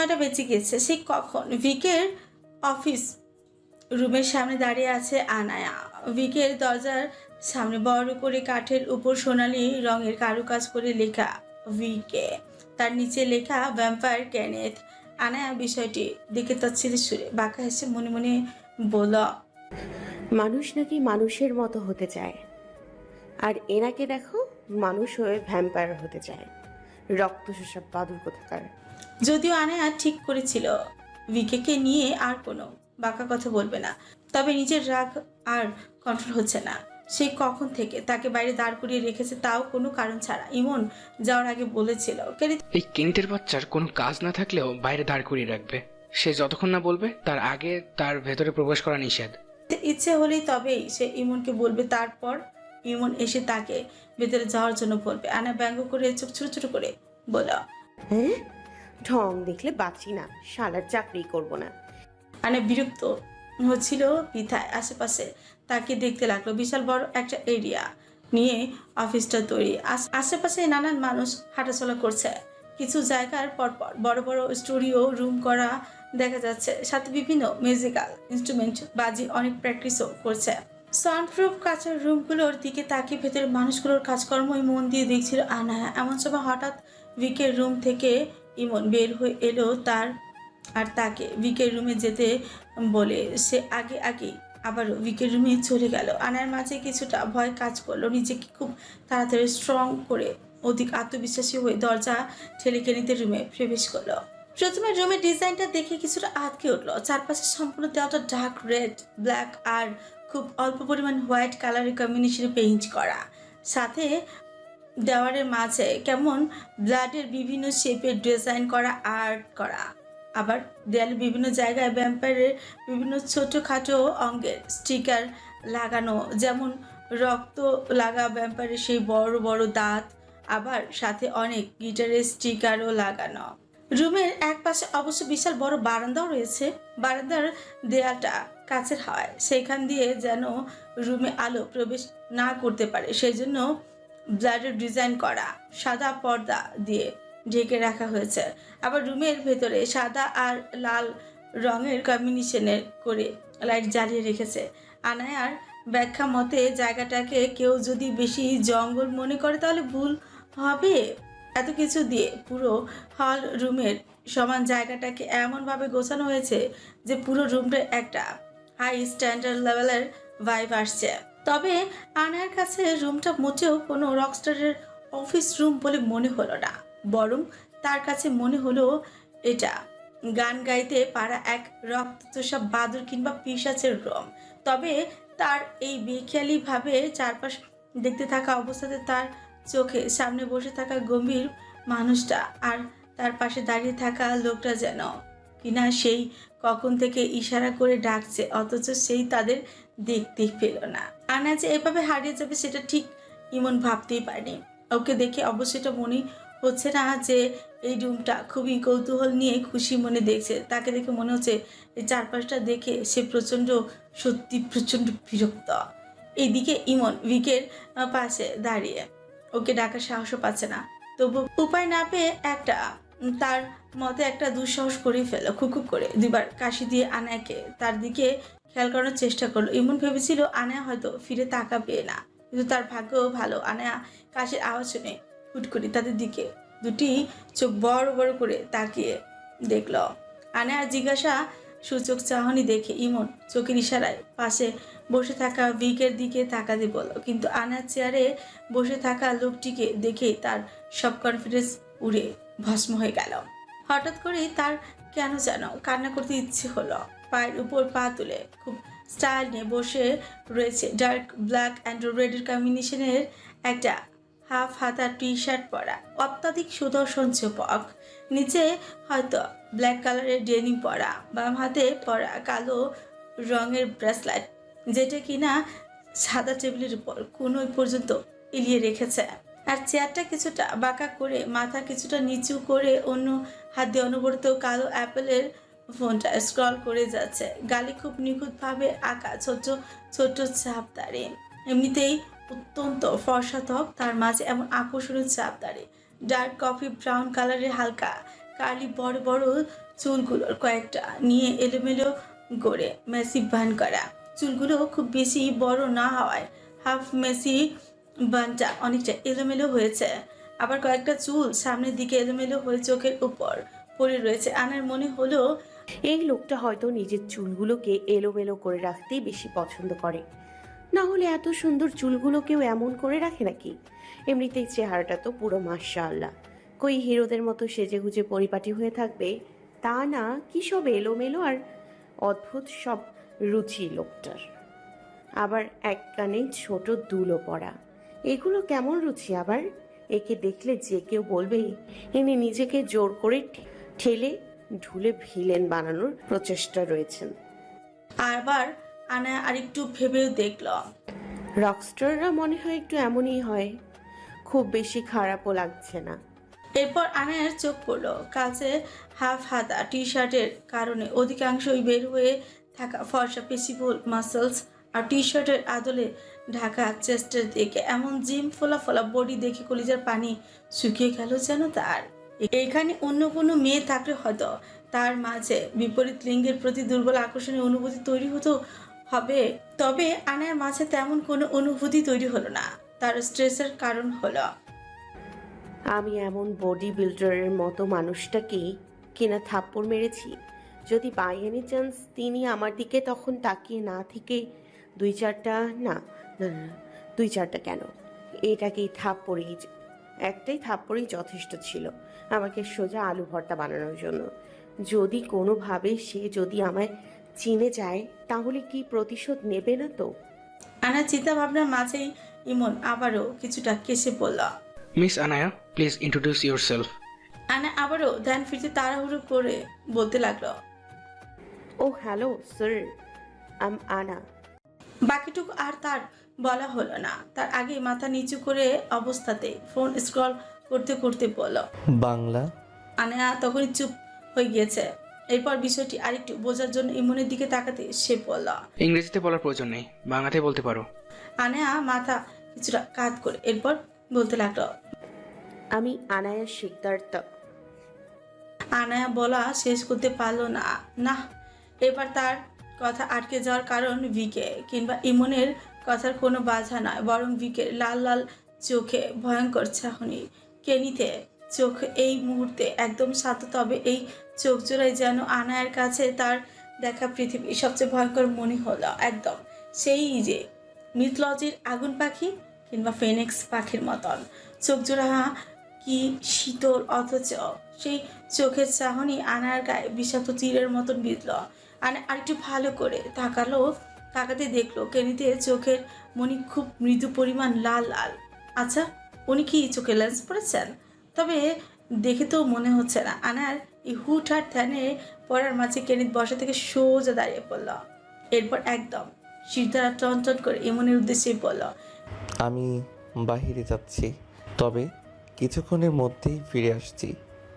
9টা বেজে গেছে। সে কখন ভিকের অফিস রুমের সামনে দাঁড়িয়ে আছে আনায়া। ভিকের দরজার সামনে বড় করে কাঠের উপর সোনালি রঙের কারুকাজ করে লেখা ভিকে, তার নিচে লেখা ভ্যাম্পায়ার কেনেথ। আনায়া বিষয়টি দেখে তাচ্ছিল্য সুরে বাঁকা হেসে মনে মনে বলল, মানুষ নাকি মানুষের মতো হতে চায়, আর এনাকে দেখো মানুষ হয়ে ভ্যাম্পায়ার হতে চায়। রক্ত শোষা বাদুর কোথাকার। যদিও আনায়া ঠিক করেছিল ভিকেকে নিয়ে আর কোনো বাঁকা কথা বলবে না, তবে নিজের রাগ আর কন্ট্রোল হচ্ছে না। সে কখন থেকে তাকে বাইরে দাঁড় করিয়ে রেখেছে, তাও কোনো কারণ ছাড়া। ইমন যাওয়ার আগে বলেছিল এই কেনিতের বাচ্চার কোনো কাজ না থাকলেও বাইরে দাঁড় করিয়ে রাখবে। সে যতক্ষণ না বলবে তার আগে তার ভেতরে প্রবেশ করা নিষেধ। ইচ্ছে হলেই তবেই সে ইমনকে বলবে, তারপর ইমন এসে তাকে ভেতরে যাওয়ার জন্য বলবে। আনা ব্যঙ্গ করে চোখ ছোট ছোট করে বলল, হ্যাঁ, ঢং দেখলে বাঁচি না, শালার চাকরি করব না। আনা বিরক্ত হচ্ছিল বিথায় আশেপাশে তাকে দেখতে লাগলো। বিশাল বড় একটা এরিয়া নিয়ে অফিসটা তৈরি। আশেপাশে নানান মানুষ হাঁটাচলা করছে। কিছু জায়গার পরপর বড় বড় স্টুডিও রুম করা দেখা যাচ্ছে, সাথে বিভিন্ন মিউজিক্যাল ইনস্ট্রুমেন্ট বাজি অনেক প্র্যাকটিসও করছে। সাউন্ডপ্রুফ কাঁচের রুমগুলোর দিকে তাকিয়ে ভেতরে মানুষগুলোর কাজকর্মই মন দিয়ে দেখছিল আনায়া। এমন সময় হঠাৎ ভিকের রুম থেকে ইমন বের হয়ে এলো আর তাকে ভিকের রুমে যেতে বলে সে আগে আগে আবারও ভিকের রুমে চলে গেল। আনার মাঝে কিছুটা ভয় কাজ করলো। নিজেকে খুব তাড়াতাড়ি স্ট্রং করে অধিক আত্মবিশ্বাসী হয়ে দরজা ঠেলে কেনিতে রুমে প্রবেশ করলো। প্রথমে রুমের ডিজাইনটা দেখে কিছুটা আটকে উঠলো। চারপাশে সম্পূর্ণ দেওয়াটা ডার্ক রেড, ব্ল্যাক আর খুব অল্প পরিমাণ হোয়াইট কালারের কম্বিনেশনে পেইন্ট করা। সাথে দেওয়ালের মাঝে কেমন ব্লাডের বিভিন্ন শেপের ডিজাইন করা আর্ট করা। আবার দেয়ালে বিভিন্ন জায়গায় ভ্যাম্পায়ারের বিভিন্ন ছোটোখাটো অঙ্গের স্টিকার লাগানো, যেমন রক্ত লাগা ভ্যাম্পায়ারের সেই বড় বড় দাঁত। আবার সাথে অনেক গিটারের স্টিকারও লাগানো। রুমের এক পাশে অবশ্য বিশাল বড় বারান্দাও রয়েছে। বারান্দার দেয়ালটা কাছের হাওয়ায় সেখান দিয়ে যেন রুমে আলো প্রবেশ না করতে পারে, সেই জন্য ব্লাডের ডিজাইন করা সাদা পর্দা দিয়ে ঢেকে রাখা হয়েছে। আবার রুমের ভেতরে সাদা আর লাল রঙের কম্বিনেশনের করে লাইট জ্বালিয়ে রেখেছে। আনায়ার ব্যাখ্যা মতে জায়গাটাকে কেউ যদি বেশি জঙ্গল মনে করে তাহলে ভুল হবে। এত কিছু দিয়ে পুরো হল রুমের সমান জায়গাটাকে এমনভাবে গোছানো হয়েছে যে পুরো রুমটা একটা হাই স্ট্যান্ডার্ড লেভেলের ভাইব আসছে। তবে আনায়ার কাছে রুমটা মোটেও কোনো রকস্টারের অফিস রুম বলে মনে হলো না, বরং তার কাছে মনে হলো এটা গান গাইতে পারা এক রক্তচোষা বাদুর কিংবা পিশাচের রুম। তবে তার এই বেখেয়ালিভাবে চারপাশ দেখতে থাকা অবস্থাতে তার চোখে সামনে বসে থাকা গম্ভীর মানুষটা আর তার পাশে দাঁড়িয়ে থাকা লোকটা যেন কিনা সেই কখন থেকে ইশারা করে ডাকছে, অথচ সেই তাদের দেখতেই পেল না। আনা যে এভাবে হারিয়ে যাবে সেটা ঠিক ইমন ভাবতেই পারেনি। ওকে দেখে অবশ্যইটা মনে হচ্ছে না যে এই রুমটা খুবই কৌতূহল নিয়ে খুশি মনে দেখছে। তাকে দেখে মনে হচ্ছে এই চারপাশটা দেখে সে সত্যি প্রচণ্ড বিরক্ত। এইদিকে ইমন ভিকের পাশে দাঁড়িয়ে ওকে ডাকার সাহসও পাচ্ছে না, তবু উপায় না পেয়ে তার মতে একটা দুঃসাহস করেই ফেললো। খুকুক করে দুবার কাশি দিয়ে আনায়াকে তার দিকে খেয়াল করার চেষ্টা করলো। ইমন ভেবেছিল আনায়া হয়তো ফিরে তাকাবে না, কিন্তু তার ভাগ্য ভালো। আনায়া কাশির আওয়াজ শুনে হুট করে তাদের দিকে দুটি চোখ বড় বড় করে তাকিয়ে দেখল। আনায়া জিজ্ঞাসা সূচক চাহনি দেখে ইমন চোখের ইশারায় পাশে বসে থাকা ভিকের দিকে তাকাতে বলল, কিন্তু আনায়ার চেয়ারে বসে থাকা লোকটিকে দেখেই তার সব কনফিডেন্স উড়ে ভস্ম হয়ে গেল। হঠাৎ করেই তার কেন যেন কান্না করতে ইচ্ছে হলো। পায়ের উপর পা তুলে খুব স্টাইল নিয়ে বসে রয়েছে। ডার্ক ব্ল্যাক অ্যান্ড রেডের কম্বিনেশনের একটা হাফ হাতা টি শার্ট পরা, অত্যাধিক সুদর্শন চোপক, নিচে হয়তো ব্ল্যাক কালারের ডেনিম পরা, বাম হাতে পরা কালো রঙের ব্রেসলেট, যেটা কিনা সাদা টেবিলের উপর কোনোই পর্যন্ত এলিয়ে রেখেছে। আর চেয়ারটা কিছুটা বাঁকা করে মাথা কিছুটা নিচু করে অন্য হাত দিয়ে অনবরত কালো অ্যাপেলের ফোনটা স্ক্রল করে যাচ্ছে। গালে খুব নিখুঁতভাবে আঁকা ছোট ছোট চাপ দাঁড়িয়ে, এমনিতেই অত্যন্ত ফর্সা ত্বক, তার মাঝে এমন আকর্ষণীয় চাপ দাঁড়িয়ে ডার্ক কফি ব্রাউন কালারের হালকা কার্লি বড় বড় চুলগুলোর কয়েকটা নিয়ে এলোমেলো করে মেসি বান করা। চুলগুলো খুব বেশি বড় না হওয়ায় হাফ মেসি বানটা অনেকটা এলোমেলো হয়েছে। আবার কয়েকটা চুল সামনের দিকে এলোমেলো হয়ে চোখের উপর পড়ে রয়েছে। আনার মনে হলো এই লোকটা হয়তো নিজের চুলগুলোকে এলোমেলো করে রাখতেই বেশি পছন্দ করে, না হলে এত সুন্দর চুলগুলো কেউ এমন করে রাখে নাকি? এমনিতেই চেহারাটা তো পুরো মাশাআল্লাহ, কই হিরোদের মতো সেজেগুজে পরিপাটি হয়ে থাকবে তা না, কি সব এলোমেলো আর অদ্ভুত সব রুচি লোকটার। আবার এক কানে ছোট দুলও পড়া, এগুলো কেমন রুচি আবার? একে দেখলে যে কেউ বলবে ইনি নিজেকে জোর করে ঠেলে ঢুলে ভিলেন বানানোর প্রচেষ্টা রয়েছেন। আবার আনা আরেকটু ভেবেও দেখল রকস্টাররা মনে হয় একটু এমনই হয়, খুব বেশি খারাপও লাগছে না। এরপর আনায়ার চোখ পড়লো কাছে হাফ হাতা টি শার্টের কারণে অধিকাংশই বের হয়ে থাকা ফর্সা পেশিবহুল মাসলস আর টি শার্টের আদলে ঢাকা চেস্টের দিকে এমন জিম ফোলা ফোলা বডি দেখে কলিজার পানি শুকিয়ে গেল যেন তার। এখানে অন্য কোনো মেয়ে থাকলে হয়তো তার মাঝে বিপরীত লিঙ্গের প্রতি দুর্বল আকর্ষণীয় অনুভূতি তৈরি হতো হবে, তবে আনায়ার মাঝে তেমন কোনো অনুভূতি তৈরি হলো না। তার স্ট্রেসের কারণ হলো আমি এমন বডি বিল্ডারের মতো মানুষটাকেই কিনা থাপ্পড় মেরেছি। যদি বাই এনি চান্স তিনি আমার দিকে তখন তাকিয়ে না থেকে দুই চারটা না না না, দুই চারটা কেন, এটাকেই থাপ্পড়েই, একটাই থাপ্পড়েই যথেষ্ট ছিল আমাকে সোজা আলু ভর্তা বানানোর জন্য। যদি কোনোভাবে সে যদি আমায় চিনে যায় তাহলে কি প্রতিশোধ নেবে না তো? আনা চিন্তা ভাবনার মাঝেই ইমন আবারও কিছুটা কেসে পড়ল। Miss Anaya, please introduce your self. আনা আবারও ধ্যান ফিরতে তাড়াহুড়ো করে বলতে লাগলো, ও হ্যালো স্যার, আম আনা। বাকিটুকু আর তার বলা হলো না। তার আগে মাথা নিচু করে অবস্থাতে ফোন স্ক্রল করতে করতে বলল, বাংলা। আনা তখনই চুপ হয়ে গিয়েছে। এরপর বিষয়টি আরেকটু বোঝার জন্য ইমনের দিকে তাকাতে সে বলল, ইংরেজিতে বলার প্রয়োজন নেই, বাংলাতে বলতে পারো। আনা মাথা কিছুটা কাত করে এরপর বলতে লাগলো, আমি আনায়া সিকদার। আনায়া বলা শেষ করতে পারলো না। না, এবার তার কথা আটকে যাওয়ার কারণ ভিকে কিংবা ইমনের কথার কোনো বাধা নয়, বরং ভিকের লাল লাল চোখে ভয়ঙ্কর চাহনি। কেনিতে চোখ এই মুহূর্তে একদম শান্ত, তবে এই চোখ জোড়াই যেন আনায়ার কাছে তার দেখা পৃথিবীর সবচেয়ে ভয়ঙ্কর মনে হলো। একদম সেই যে মিথলজির আগুন পাখি কিংবা ফেনিক্স পাখির মতন চোখ জোড়া, কি শীতল, অথচ সেই চোখের চাহনি আনার গায়ে বিষাক্ত তীরের মতন বিঁধল। আনা আরেকটু ভালো করে তাকাতে দেখলো কেনিতে চোখের মনি খুব মৃদু পরিমাণ লাল লাল। আচ্ছা, উনি কি চোখে লেন্স পড়েছেন? তবে দেখে তো মনে হচ্ছে না। আনার এই হুটহাট ধ্যানে পড়ার মাঝে কেনিত বসা থেকে সোজা দাঁড়িয়ে পড়ল। এরপর একদম শিরদাঁড়া টনটন করে ইমনের উদ্দেশ্যে বলল, আমি বাহিরে যাচ্ছি, তবে কিছুক্ষণের মধ্যেই ফিরে আসছি।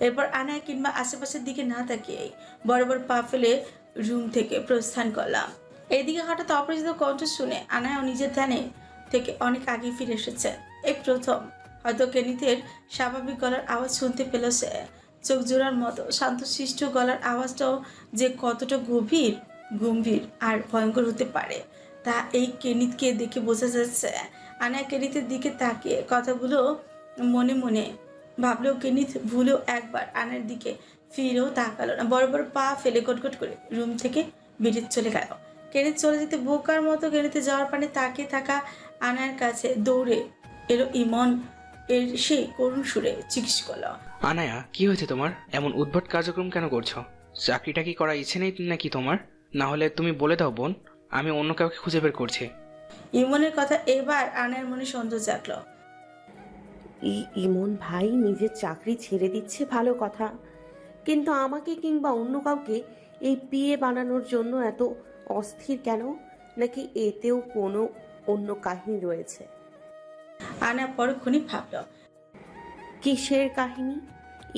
এরপর আনায় কিংবা আশেপাশের দিকে না তাকিয়েই বড় বড় পা ফেলে রুম থেকে প্রস্থান করলাম। এইদিকে হঠাৎ অপরিচিত কণ্ঠ শুনে আনায়ও নিজের ধ্যানে থেকে অনেক আগে ফিরে এসেছে। এই প্রথম হয়তো কেনিতের স্বাভাবিক গলার আওয়াজ শুনতে পেল সে। চোখ জোড়ার মতো শান্তশিষ্ট গলার আওয়াজটাও যে কতটা গম্ভীর আর ভয়ঙ্কর হতে পারে তা এই কেনিতকে দেখে বোঝা যাচ্ছে। আনায় কেনিতের দিকে তাকিয়ে কথাগুলো মনে মনে ভাবলেও কেনিত ভুলেও একবার আনার দিকে ফিরেও তাকালো না। বড় বড় পা ফেলে কটকট করে রুম থেকে বেরিয়ে চলে গেল। কেনিত চলে যেতে বোকার মতো কেনিতে যাওয়ার পানে তাকিয়ে থাকা আনার কাছে দৌড়ে এলো ইমন। এর সেই করুণ সুরে জিজ্ঞেস করলো, আনায়া, কি হয়েছে তোমার? এমন উদ্ভট কার্যক্রম কেন করছো? চাকরিটা কি করার ইচ্ছে নেই নাকি তোমার? না হলে তুমি বলে দাও বোন, আমি অন্য কাউকে খুঁজে বের করছি। ইমনের কথা এবার আনার মনে সন্দেহ জাগলো। ইমন ভাই নিজের চাকরি ছেড়ে দিচ্ছে ভালো কথা, কিন্তু আমাকে কিংবা অন্য কাউকে এই পিএ বানানোর জন্য এত অস্থির কেন? নাকি এতেও কোনো অন্য কাহিনী রয়েছে? আনা পরক্ষণই ভাবলো, কিসের কাহিনী?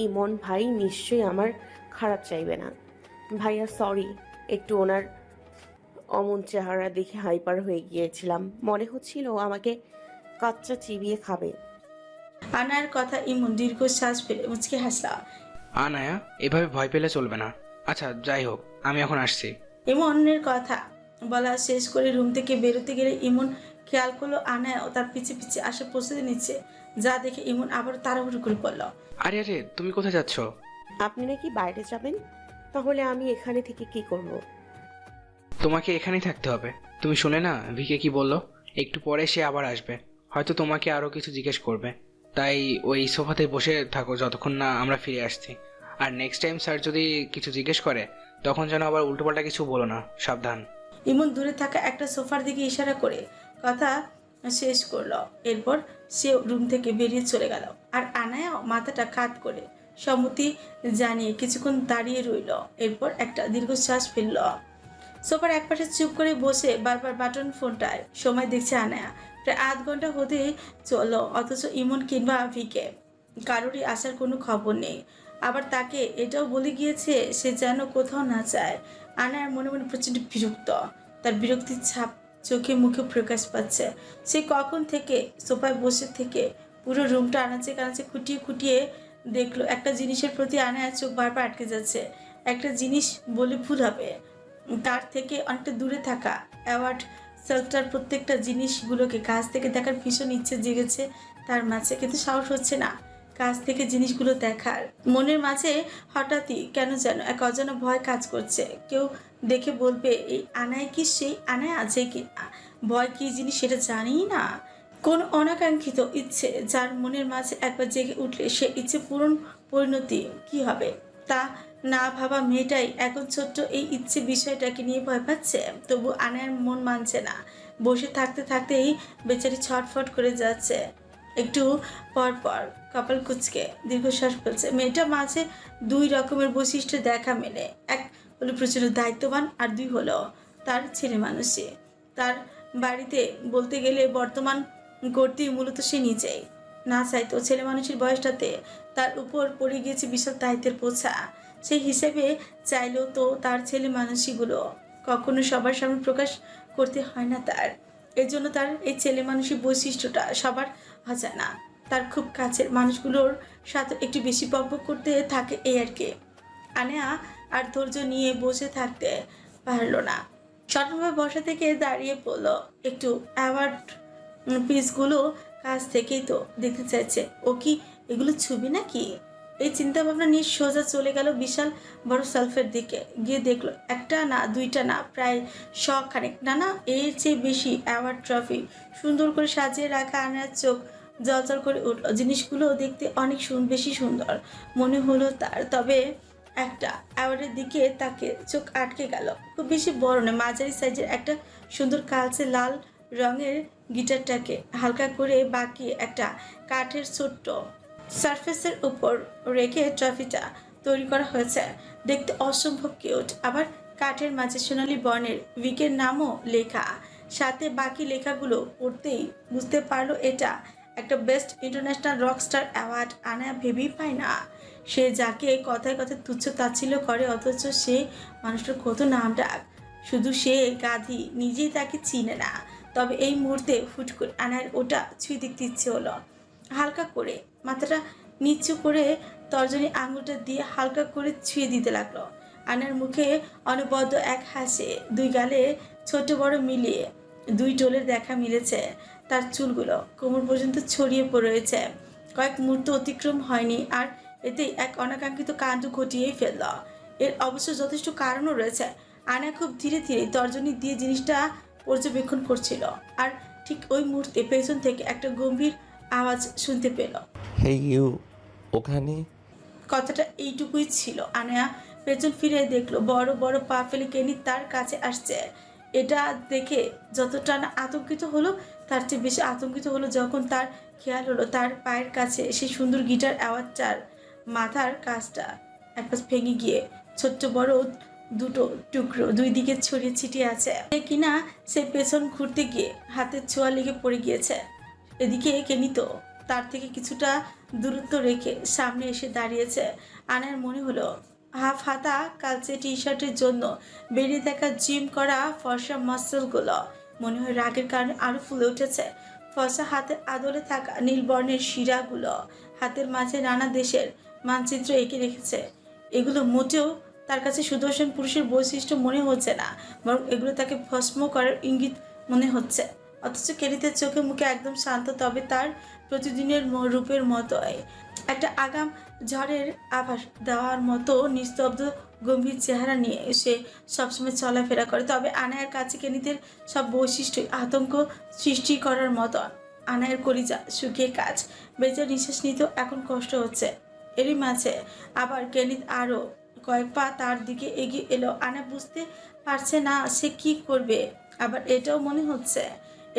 ইমন ভাই নিশ্চয়ই আমার খারাপ চাইবে না। ভাইয়া সরি, একটু ওনার অমন চেহারা দেখে হাইপার হয়ে গিয়েছিলাম, মনে হচ্ছিল আমাকে কাচ্চা চিবিয়ে খাবে। আনার কথা ইমন দীর্ঘ শ্বাস ফেলে মুচকে হাসলা। আনায়া, এভাবে ভয় পেলে চলবে না। আচ্ছা যাই হোক, আমি এখন আসছি। ইমনের কথা বলা শেষ করে রুম থেকে বেরোতে গেলে ইমন খেয়াল করলো আনায়াও তার পিছে পিছে আসে প্রস্তুতি নিচ্ছে, যা দেখে ইমন আবার তাড়াহুড়ো করে পড়ল। আরে আরে, তুমি কোথায় যাচ্ছ? আপনি নাকি বাইরে যাবেন? তাহলে আমি এখানে থেকে কি করব? তোমাকে এখানেই থাকতে হবে। তুমি শুনে না ভিকে কি বললো? একটু পরে সে আবার আসবে, হয়তো তোমাকে আরো কিছু জিজ্ঞেস করবে। তাই ওই সোফাতে বসে থাকো যতক্ষণ না আমরা ফিরে আসছি। আর নেক্সট টাইম স্যার যদি কিছু জিজ্ঞেস করে তখন যেন আবার উল্টোপাল্টা কিছু বলো না, সাবধান। ইমন দূরে থাকা একটা সোফার দিকে ইশারা করে কথা শেষ করলো। এরপর সে রুম থেকে বেরিয়ে চলে গেল। আর আনায়াও মাথাটা কাত করে সম্মতি জানিয়ে কিছুক্ষণ দাঁড়িয়ে রইল। এরপর একটা দীর্ঘশ্বাস ফেলল। সোফার একপাশে চুপ করে বসে বারবার বাটন ফোনটায় সময় দেখছে আনায়া। প্রায় আধ ঘন্টা হতেই চলো, অথচ ইমন কিংবা ভিকে কারোরই আসার কোনো খবর নেই। আবার তাকে এটাও বলে গিয়েছে সে যেন কোথাও না যায়। আনায়ার মনে মনে প্রচণ্ড বিরক্ত। তার বিরক্তির ছাপ চোখে মুখে প্রকাশ পাচ্ছে। সে কখন থেকে সোফায় বসে থেকে পুরো রুমটা আনাচে কানাচে খুঁটিয়ে খুঁটিয়ে দেখলো। একটা জিনিসের প্রতি আনায়ার চোখ বারবার আটকে যাচ্ছে। একটা জিনিস বলে ভুল হবে, তার থেকে অনেকটা দূরে থাকা অ্যাওয়ার্ড সেলফটার প্রত্যেকটা জিনিসগুলোকে কাছ থেকে দেখার ভীষণ ইচ্ছে জেগেছে তার মাঝে, কিন্তু সাহস হচ্ছে না কাছ থেকে জিনিসগুলো দেখার। মনের মাঝে হঠাৎই কেন যেন এক অজানা ভয় কাজ করছে। কেউ দেখে বলবে এই আনায় কি সেই আনায় আছে কি না। ভয় কি জিনিস সেটা জানিই না। কোন অনাকাঙ্ক্ষিত ইচ্ছে যার মনের মাঝে একবার জেগে উঠলে সে ইচ্ছে পূরণ পরিণতি কি হবে তা না ভাবা মেয়েটাই এখন ছোট্ট এই ইচ্ছে বিষয়টাকে নিয়ে ভয় পাচ্ছে। তবু আনায়ার মন মানছে না। বসে থাকতে থাকতেই বেচারি ছটফট করে যাচ্ছে। একটু পর পর কপাল কুঁচকে দীর্ঘশ্বাস ফেলছে। মেয়েটা মাঝে দুই রকমের বৈশিষ্ট্য দেখা মেলে। এক হলো প্রচুর দায়িত্ববান, আর দুই হলো তার ছেলে মানুষই। তার বাড়িতে বলতে গেলে বর্তমান কর্ত্রী মূলত সে নিজেই। না চাইতো ছেলে মানুষের বয়সটাতে তার উপর পড়ে গিয়েছে বিশাল দায়িত্বের বোঝা। সেই হিসেবে চাইলেও তো তার ছেলে মানুষগুলো কখনো সবার সামনে প্রকাশ করতে হয় না তার। এর জন্য তার এই ছেলে মানুষের বৈশিষ্ট্যটা সবার অজানা। তার খুব কাছের মানুষগুলোর সাথে একটু বেশি বকবক করতে থাকে, এই আর কি। আনেয়া আর ধৈর্য নিয়ে বসে থাকতে পারলো না। সঠভাবে বসা থেকে দাঁড়িয়ে পড়লো। একটু অ্যাওয়ার্ড পিসগুলো কাছ থেকেই তো দেখতে চাইছে। ও কি এগুলো ছবি নাকি? এই চিন্তা ভাবনা নিয়ে সোজা চলে গেল বিশাল বড় সেলফের দিকে। গিয়ে দেখলো একটা না দুইটা না প্রায় শখানেক, না না এর চেয়ে বেশি অ্যাওয়ার্ড ট্রফি সুন্দর করে সাজিয়ে রাখা। আনার চোখ জলজল করে উঠলো। জিনিসগুলো দেখতে অনেক বেশি সুন্দর মনে হলো তার। তবে একটা অ্যাওয়ার্ডের দিকে তাকে চোখ আটকে গেল। খুব বেশি বড় নয়, মাঝারি সাইজের একটা সুন্দর কালচে লাল রঙের গিটারটাকে হালকা করে বাঁকিয়ে একটা কাঠের ছোট্ট সারফেসের উপর রেখে ট্রফিটা তৈরি করা হয়েছে। দেখতে অসম্ভব কিউট। আবার কাঠের মাঝে সোনালি বর্ণের উইকের নামও লেখা। সাথে বাকি লেখাগুলো পড়তেই বুঝতে পারলো এটা একটা বেস্ট ইন্টারন্যাশনাল রকস্টার অ্যাওয়ার্ড। আনা ভেবেই পায় না সে যাকে কথায় কথায় তুচ্ছ তাচ্ছিল্য করে, অথচ সে মানুষটার কত নাম ডাক। শুধু সে গাধি নিজেই তাকে চিনে না। তবে এই মুহূর্তে হুট করে আনার ওটা ছুঁয়ে দেখতে ইচ্ছে হলো। হালকা করে মাথাটা নিচু করে তর্জনী আঙুলটা দিয়ে হালকা করে ছুঁয়ে দিতে লাগলো। আনার মুখে অনবদ্য এক হাসে, দুই গালে ছোট বড় মিলিয়ে দুই টোলের দেখা মিলেছে। তার চুলগুলো কোমর পর্যন্ত ছড়িয়ে পড়ে রয়েছে। কয়েক মুহূর্ত অতিক্রম হয়নি আর এতেই এক অনাকাঙ্ক্ষিত কাণ্ড ঘটিয়েই ফেলল। এর অবশ্য যথেষ্ট কারণও রয়েছে। আনা খুব ধীরে ধীরে তর্জনী দিয়ে জিনিসটা পর্যবেক্ষণ করছিল। আর ঠিক ওই মুহূর্তে পেছন থেকে একটা গম্ভীর আওয়াজ শুনতে পেল। হেই ইউ, ওখানে। কথাটা এইটুকুই ছিল। আনায়া পেছন ফিরে দেখলো বড় বড় পা ফেলে কেনি তার কাছে আসছে। এটা দেখে যতটা না আতঙ্কিত হলো, তার চেয়ে বেশি আতঙ্কিত হলো যখন তার খেয়াল হলো তার পায়ের কাছে সেই সুন্দর গিটার অ্যাওয়ার্ডটার মাথার কাজটা একপাশ ভেঙে গিয়ে ছোট্ট বড় দুটো টুকরো দুই দিকে ছড়িয়ে ছিটিয়ে আছে। কিনা সে পেছন ঘুরতে গিয়ে হাতের ছোঁয়া লেগে পড়ে গিয়েছে। এদিকে কেনি তো তার থেকে কিছুটা দূরত্ব রেখে সামনে এসে দাঁড়িয়েছে। আনার মনে হলো হাফ হাতা কালচে টি শার্টের জন্য বেরিয়ে থাকা জিম করা ফর্সা মাসলগুলো মনে হয় রাগের কারণে আরো ফুলে উঠেছে। ফর্সা হাতের আদলে থাকা নীল বর্ণের শিরাগুলো হাতের মাঝে নানা দেশের মানচিত্র এঁকে রেখেছে। এগুলো মোটেও তার কাছে সুদর্শন পুরুষের বৈশিষ্ট্য মনে হচ্ছে না, বরং এগুলো তাকে ভস্ম করার ইঙ্গিত মনে হচ্ছে। অথচ কেনিতের চোখে মুখে একদম শান্ত, তবে তার প্রতিদিনের রূপের মতোই একটা আগাম ঝড়ের আভাস দেওয়ার মতো নিস্তব্ধ গম্ভীর চেহারা নিয়ে সে সবসময় চলাফেরা করে। তবে আনায়ার কাছে কেনিতের সব বৈশিষ্ট্যই আতঙ্ক সৃষ্টি করার মতো। আনায়ের কলিজা শুকিয়ে কাজ, বেচার নিঃশ্বাস নিতেও এখন কষ্ট হচ্ছে। এরই মাঝে আবার কেনিত আরও কয়েক পা তার দিকে এগিয়ে এলো। আনা বুঝতে পারছে না সে কি করবে। আবার এটাও মনে হচ্ছে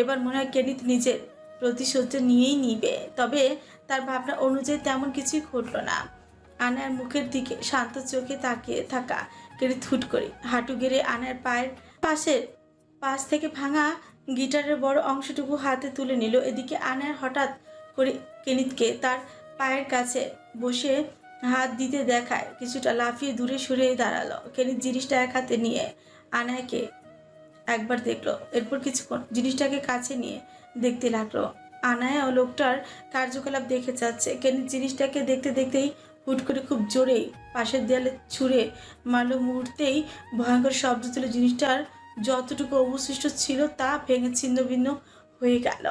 এবার মনে হয় কেনিত নিজের প্রতিশোধ নিয়েই নিবে। তবে তার ভাবনা অনুযায়ী তেমন কিছুই ঘটল না। আনার মুখের দিকে শান্ত চোখে তাকিয়ে থাকা কেনিত হুট করে হাঁটু গেড়ে আনার পায়ের পাশ থেকে ভাঙা গিটারের বড় অংশটুকু হাতে তুলে নিল। এদিকে আনার হঠাৎ করে কেনিতকে তার পায়ের কাছে বসে হাত দিতে দেখায় কিছুটা লাফিয়ে দূরে সরে দাঁড়ালো। কেনিত জিনিসটা এক হাতে নিয়ে আনায়াকে একবার দেখলো, এরপর কিছুক্ষণ জিনিসটাকে কাছে নিয়ে দেখতে লাগলো। আনায়া ও লোকটার কার্যকলাপ দেখে যাচ্ছে। কেনিত জিনিসটাকে দেখতে দেখতেই হুট করে খুব জোরেই পাশের দেয়ালে ছুঁড়ে মারল। মুহূর্তেই ভয়ঙ্কর শব্দ তুলে জিনিসটার যতটুকু অবশিষ্ট ছিল তা ভেঙে ছিন্ন ভিন্ন হয়ে গেল।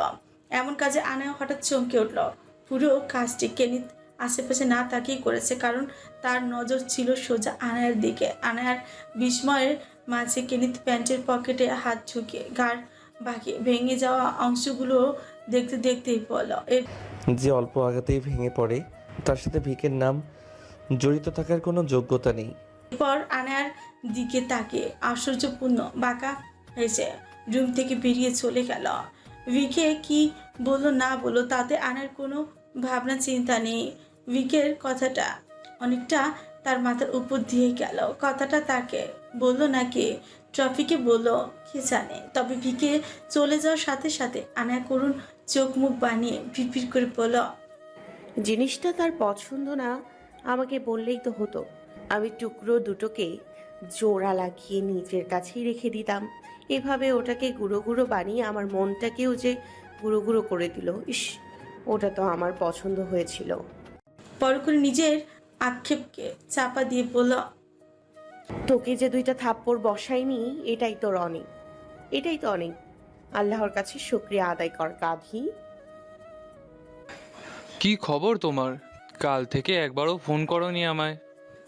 এমন কাজে আনায়া হঠাৎ চমকে উঠল। পুরো কাজটি কেনিত আশেপাশে না তাকিয়ে করেছে, কারণ তার নজর ছিল সোজা আনায়ার দিকে। আনায়ার বিস্ময়ের মাঝে কেনিত প্যান্টের পকেটে হাত ঝুঁকিয়ে ঘাড় বাঁকিয়ে ভেঙে যাওয়া অংশগুলো দেখতে দেখতেই বলল, যে অল্প আঘাতেই ভেঙে পড়ে তার সাথে ভিকের নাম জড়িত থাকার কোনো যোগ্যতা নেই। এরপর আনায়ার দিকে তাকিয়ে আশ্চর্যপূর্ণ বাঁকা হেসে রুম থেকে বেরিয়ে চলে গেল। ভিকে কি বললো না বললো তাতে আনার কোনো ভাবনা চিন্তা নেই। ভিকের কথাটা অনেকটা তার মাথার উপর দিয়ে গেল। কথাটা তাকে বললো নাকি ট্রফিকে বললো কে জানে। তবে ভিকে চলে যাওয়ার সাথে সাথে আনায়া করুণ চোখ মুখ বানিয়ে ভিড় করে বলল, জিনিসটা তার পছন্দ না আমাকে বললেই তো হতো। আমি টুকরো দুটোকে জোড়া লাগিয়ে নিজের কাছেই রেখে দিতাম। এভাবে ওটাকে গুঁড়ো গুঁড়ো বানিয়ে আমার মনটাকেও যে গুঁড়ো গুঁড়ো করে দিল। ইস, ওটা তো আমার পছন্দ হয়েছিল। পর করে নিজের আক্ষেপকে চাপা দিয়ে বলল, তোকে যে দুইটা থাপ্পড় বসাইনি এটাই তো অনেক, এটাই তো অনেক। আল্লাহর কাছে শুকরিয়া আদায় কর গাধি। কি খবর তোমার? কাল থেকে একবারও ফোন করোনি আমায়।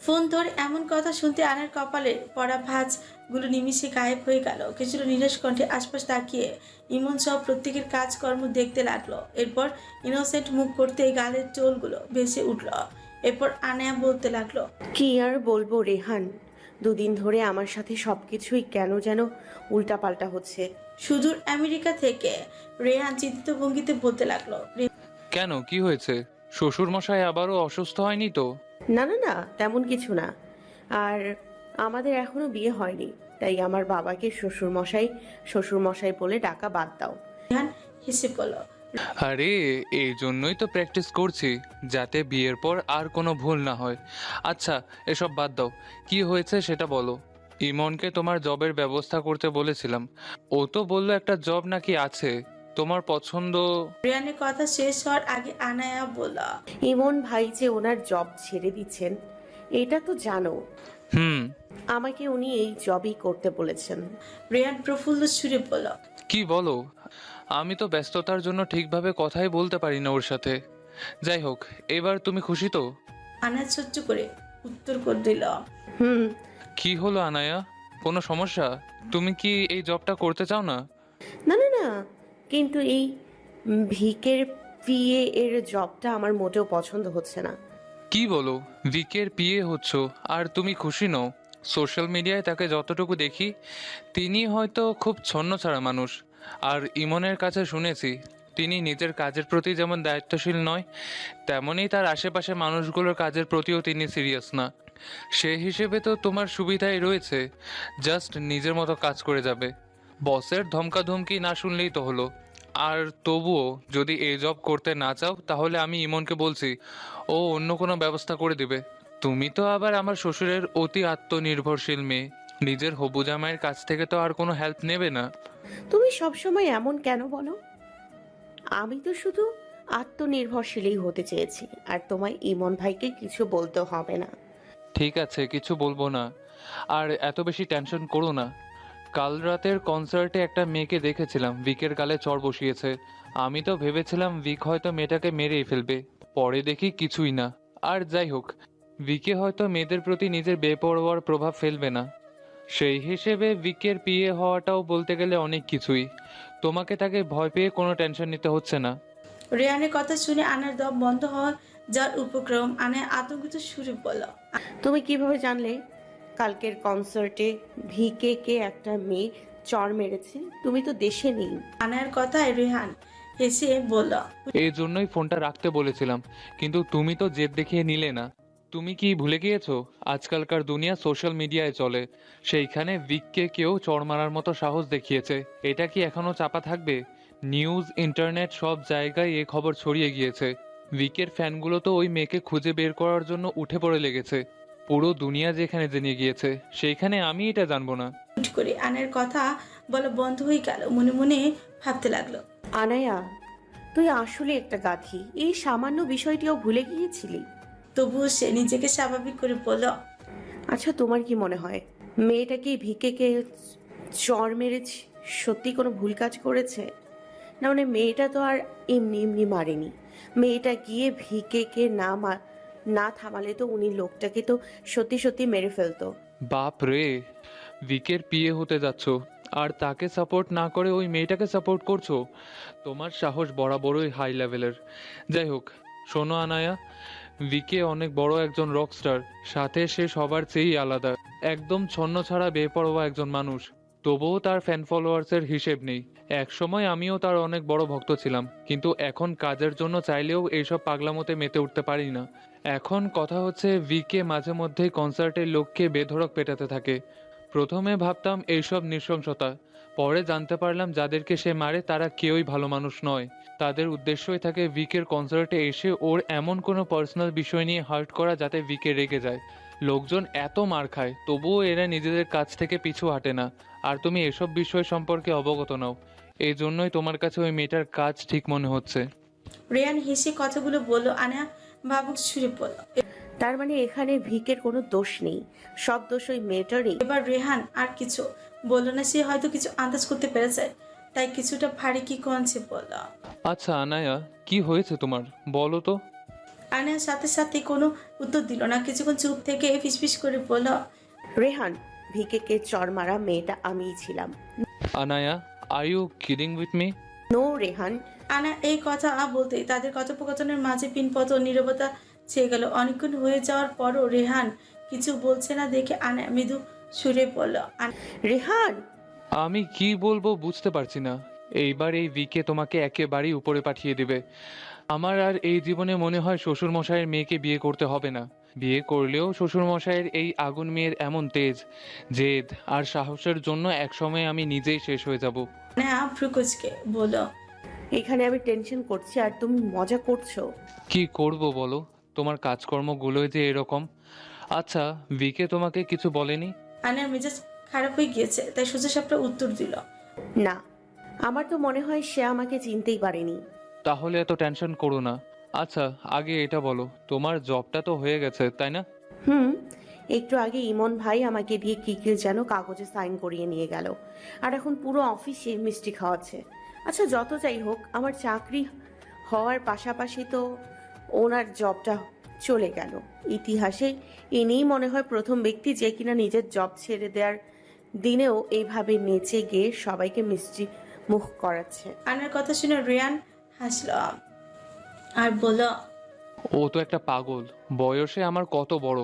ফোন ধরে এমন কথা শুনতে আনার কপালে পড়া ভাঁজগুলো নিমিষে গায়েব হয়ে গেল। কিছুটা নিরাশ কণ্ঠে আশপাশ তাকিয়ে ইমন সব প্রত্যেকের কাজকর্ম দেখতে লাগলো। এরপর ইনোসেন্ট মুখ করতে গালের টোলগুলো ভেসে উঠল। এরপর আনায়া বলতে লাগলো, কি আর বলবো রেহান, দুদিন ধরে আমার সাথে সবকিছুই কেন যেন উল্টাপাল্টা হচ্ছে। সুদূর আমেরিকা থেকে রেহান চিন্তিত ভঙ্গিতে বলতে লাগলো, কেন, কি হয়েছে? শ্বশুর মশাই আবারও অসুস্থ হয়নি তো? না না না, তেমন কিছু না। আর আমাদের এখনো বিয়ে হয়নি, তাই আমার বাবাকে শ্বশুর মশাই বলে ডাকা বাদ দাও। রেহান হেসে বলল, আরে এই জন্যই তো প্র্যাকটিস করছি, যাতে বিয়ের পর আর কোনো ভুল না হয়। আচ্ছা, এসব বাদ দাও, কি হয়েছে সেটা বলো। ইমনকে তোমার জবের ব্যবস্থা করতে বলেছিলাম, ও তো বললো একটা জব নাকি আছে তোমার পছন্দ। রেহানের কথা শেষ হওয়ার আগে আনায়া বলল, ইমন ভাই যে ওনার জব ছেড়ে দিচ্ছেন এটা তো জানো। হুম। আমাকে উনি এই জবই করতে বলেছেন। রেহান প্রফুল্ল সুরে বলল, কি বলো? আমি তো ব্যস্ততার জন্য ঠিকভাবে কথাই বলতে পারি না ওর সাথে। যাই হোক, এবার তুমি খুশি তো? আনায়া ছোট্ট করে উত্তর করে দিল, হুম। কি হলো আনায়া, কোনো সমস্যা? তুমি কি এই জবটা করতে চাও না? না না না, কিন্তু এই ভিকের পিএ এর জবটা আমার মোটেও পছন্দ হচ্ছে না। কি বলো, ভিকের পিএ হচ্ছ আর তুমি খুশি নও? সোশ্যাল মিডিয়ায় তাকে যতটুকু দেখি তিনি হয়তো খুব ছন্নছাড়া মানুষ। আর ইমনের কাছে শুনেছি তিনি নিজের কাজের প্রতি যেমন দায়িত্বশীল নয়, তেমনই তার আশেপাশে মানুষগুলোর কাজের প্রতিও তিনি সিরিয়াস না। সেই হিসেবে তো তোমার সুবিধাই রয়েছে, জাস্ট নিজের মতো কাজ করে যাবে। বসের ধমকাধমকি না শুনলেই তো হলো। আর তবুও যদি এই জব করতে না চাও তাহলে আমি ইমনকে বলছি, ও অন্য কোনো ব্যবস্থা করে দিবে। তুমি তো আবার আমার শ্বশুরের অতি আত্মনির্ভরশীল মেয়ে, নিজের হবু জামাইয়ের কাছ থেকে তো আর কোনো হেল্প নেবে না। তুমি সবসময় এমন কেন বলো? আমি তো শুধু আত্মনির্ভরশীলই হতে চেয়েছি, আর তোমায় ইমন ভাইকে কিছু বলতে হবে না। ঠিক আছে, কিছু বলবো না। আর এত বেশি টেনশন করো না। কাল রাতের কনসার্টে একটা মেয়েকে দেখেছিলাম, ভিকের গালে চড় বসিয়েছে। আমি তো ভেবেছিলাম ভিক হয়তো মেয়েটাকে মেরেই ফেলবে, পরে দেখি কিছুই না। আর যাই হোক, ভিকে হয়তো মেয়েদের প্রতি নিজের বেপরোয়ার প্রভাব ফেলবে না। সেই হিসেবে ভিকের বিয়ে হওয়াটাও বলতে গেলে অনেক কিছুই। তোমাকে তাকে ভয় পেয়ে কোনো টেনশন নিতে হচ্ছে না। রেহানের কথা শুনে আনার দম বন্ধ হওয়ার যার উপক্রম, আনায় আতঙ্কিত সুরে বলল। তুমি কিভাবে জানলে কালকের কনসার্টে ভিকে কে একটা মেয়ে চড় মেরেছে? তুমি তো দেশে নেই। আনার কথায় রেহান হেসে বলল। এই জন্যই ফোনটা রাখতে বলেছিলাম, কিন্তু তুমি তো জেদ দেখিয়ে নিলে না। তুমি কি ভুলে গিয়েছো আজকালকার দুনিয়া সোশ্যাল মিডিয়ায় চলে? সেইখানে ভিককে কেউ চড় মারার মতো সাহস দেখিয়েছে, এটা কি এখনো চাপা থাকবে? নিউজ, ইন্টারনেট সব জায়গায় এ খবর ছড়িয়ে গিয়েছে। ভিকের ফ্যানগুলো তো ওই মেয়েকে খুঁজে বের করার জন্য উঠে পড়ে লেগেছে। পুরো দুনিয়া যেখানে জেনে গিয়েছে, সেইখানে আমি এটা জানবো না? হুট করে আনার কথা বলা বন্ধ হয়ে গেল। মনে মনে ভাবতে লাগলো। আনায়া, তুই আসলে একটা গাধি। এই সামান্য বিষয়টিও ভুলে গিয়েছিলি? তবুও সে নিজেকে স্বাভাবিক করে বলল। আচ্ছা, তোমার কি মনে হয় মেয়েটা কি ভিকেকে চড় মেরেছে সত্যি কোনো ভুল কাজ করেছে? না মানে মেয়েটা তো আর এমনি এমনি মারেনি। মেয়েটা গিয়ে ভিকেকে না থামালে তো উনি লোকটাকে তো সত্যি সত্যি মেরে ফেলতো। বাপ রে, ভিকের বিয়ে হতে যাচ্ছ আর তাকে সাপোর্ট না করে ওই মেয়েটাকে সাপোর্ট করছো? তোমার সাহস বরাবরই হাই লেভেলের। যাই হোক, শোনো আনায়া, ভিকে অনেক বড় একজন রকস্টার, সাথে সে সবার চেয়েই আলাদা। একদম ছন্নছাড়া বেপরোয়া একজন মানুষ। তবুও তার ফ্যান ফলোয়ার্সের হিসেব নেই। একসময় আমিও তার অনেক বড় ভক্ত ছিলাম, কিন্তু এখন কাজের জন্য চাইলেও এইসব পাগলামোতে মেতে উঠতে পারি না। এখন কথা হচ্ছে, ভিকে মাঝে মধ্যেই কনসার্টের লোককে বেধড়ক পেটাতে থাকে। প্রথমে ভাবতাম এইসব নৃশংসতা, পরে জানতে পারলাম যাদেরকে সে মারে তারা কেউই ভালো মানুষ নয়। তাদের উদ্দেশ্যই থাকে ভিকের কনসার্টে এসে ওর এমন কোনো পার্সোনাল বিষয় নিয়ে হার্ট করা যাতে ভিকে রেগে যায়। লোকজন এত মার খায়, তবুও এরা নিজেদের কাছ থেকে পিছু হাঁটে না। আর তুমি এসব বিষয় সম্পর্কে অবগত নাও, এই জন্যই তোমার কাছে ওই মেয়েটার কাজ ঠিক মনে হচ্ছে। রেহান হেসে কথাগুলো বলল। আনা ভাবুক সুরে বলল। তার মানে এখানে ভিকের কোনো দোষ নেই, সব দোষ ওই মেয়েটারই। এবার রেহান আর কিছু বলল না। সে হয়তো কিছু আন্দাজ করতে পেরেছে, তাই কিছুটা ভারী কি কনছে বলল। আচ্ছা আনায়া, কি হয়েছে তোমার, বলো তো? আনার সাথে সাথে কোনো উত্তর দিল না। কিছুক্ষণ চুপ থেকে ফিসফিস করে বলল। রেহান, ভিকেকে চড় মারা মেয়েটা আমিই ছিলাম। Anaya, are you kidding with me? No Rehan. আনা এই কথা বলতেই তাদের কথোপকথনের মাঝে পিনপত নীরবতা ছেয়ে গেল। অনেকক্ষণ হয়ে যাওয়ার পরও রেহান কিছু বলছে না দেখে আনা মৃদু সুরে বলল। রেহান, আমি কি বলবো বুঝতে পারছি না। এইবার এই ভিকে তোমাকে একেবারেই উপরে পাঠিয়ে দেবে। আমার আর এই জীবনে মনে হয় শ্বশুর মশাইয়ের মেয়েকে বিয়ে করতে হবে না। বিয়ে করলেও শ্বশুর মশাইয়ের এই আগুন মেয়ের এমন তেজ, জেদ আর সাহসের জন্য একসময় আমি নিজেই শেষ হয়ে যাব। আনা ফ্রুকুচকে বলল। এখানে আমি টেনশন করছি আর তুমি মজা করছো। কি করব বলো, তোমার কাজকর্মগুলোই যে এরকম। আচ্ছা, ভিকে তোমাকে কিছু বলেনি? আনার মেজাজ খারাপ হয়ে গিয়েছে, তাই সোজা সাপটা উত্তর দিল। না, আমার তো মনে হয় সে আমাকে চিনতেই পারেনি। তাহলে এত টেনশন করো না। আচ্ছা, আগে এটা বলো, তোমার জবটা তো হয়ে গেছে তাই না? হুম, একটু আগে ইমন ভাই আমাকে দিয়ে কি কি যেন কাগজে সাইন করিয়ে নিয়ে গেল, আর এখন পুরো অফিসে মিষ্টি খাওয়াচ্ছে। আচ্ছা, যত যাই হোক, আমার চাকরি হওয়ার পাশাপাশি তো ওনার জবটা চলে গেল। ইতিহাসে ইনিই মনে হয় প্রথম ব্যক্তি যে কিনা নিজের জব ছেড়ে দেওয়ার দিনেও এইভাবে নেচে গিয়ে সবাইকে মিষ্টি মুখ করাচ্ছে। আনার কথা শুনে রেহান হাসল আর বলল। ও তো একটা পাগল, বয়সে আমার কত বড়,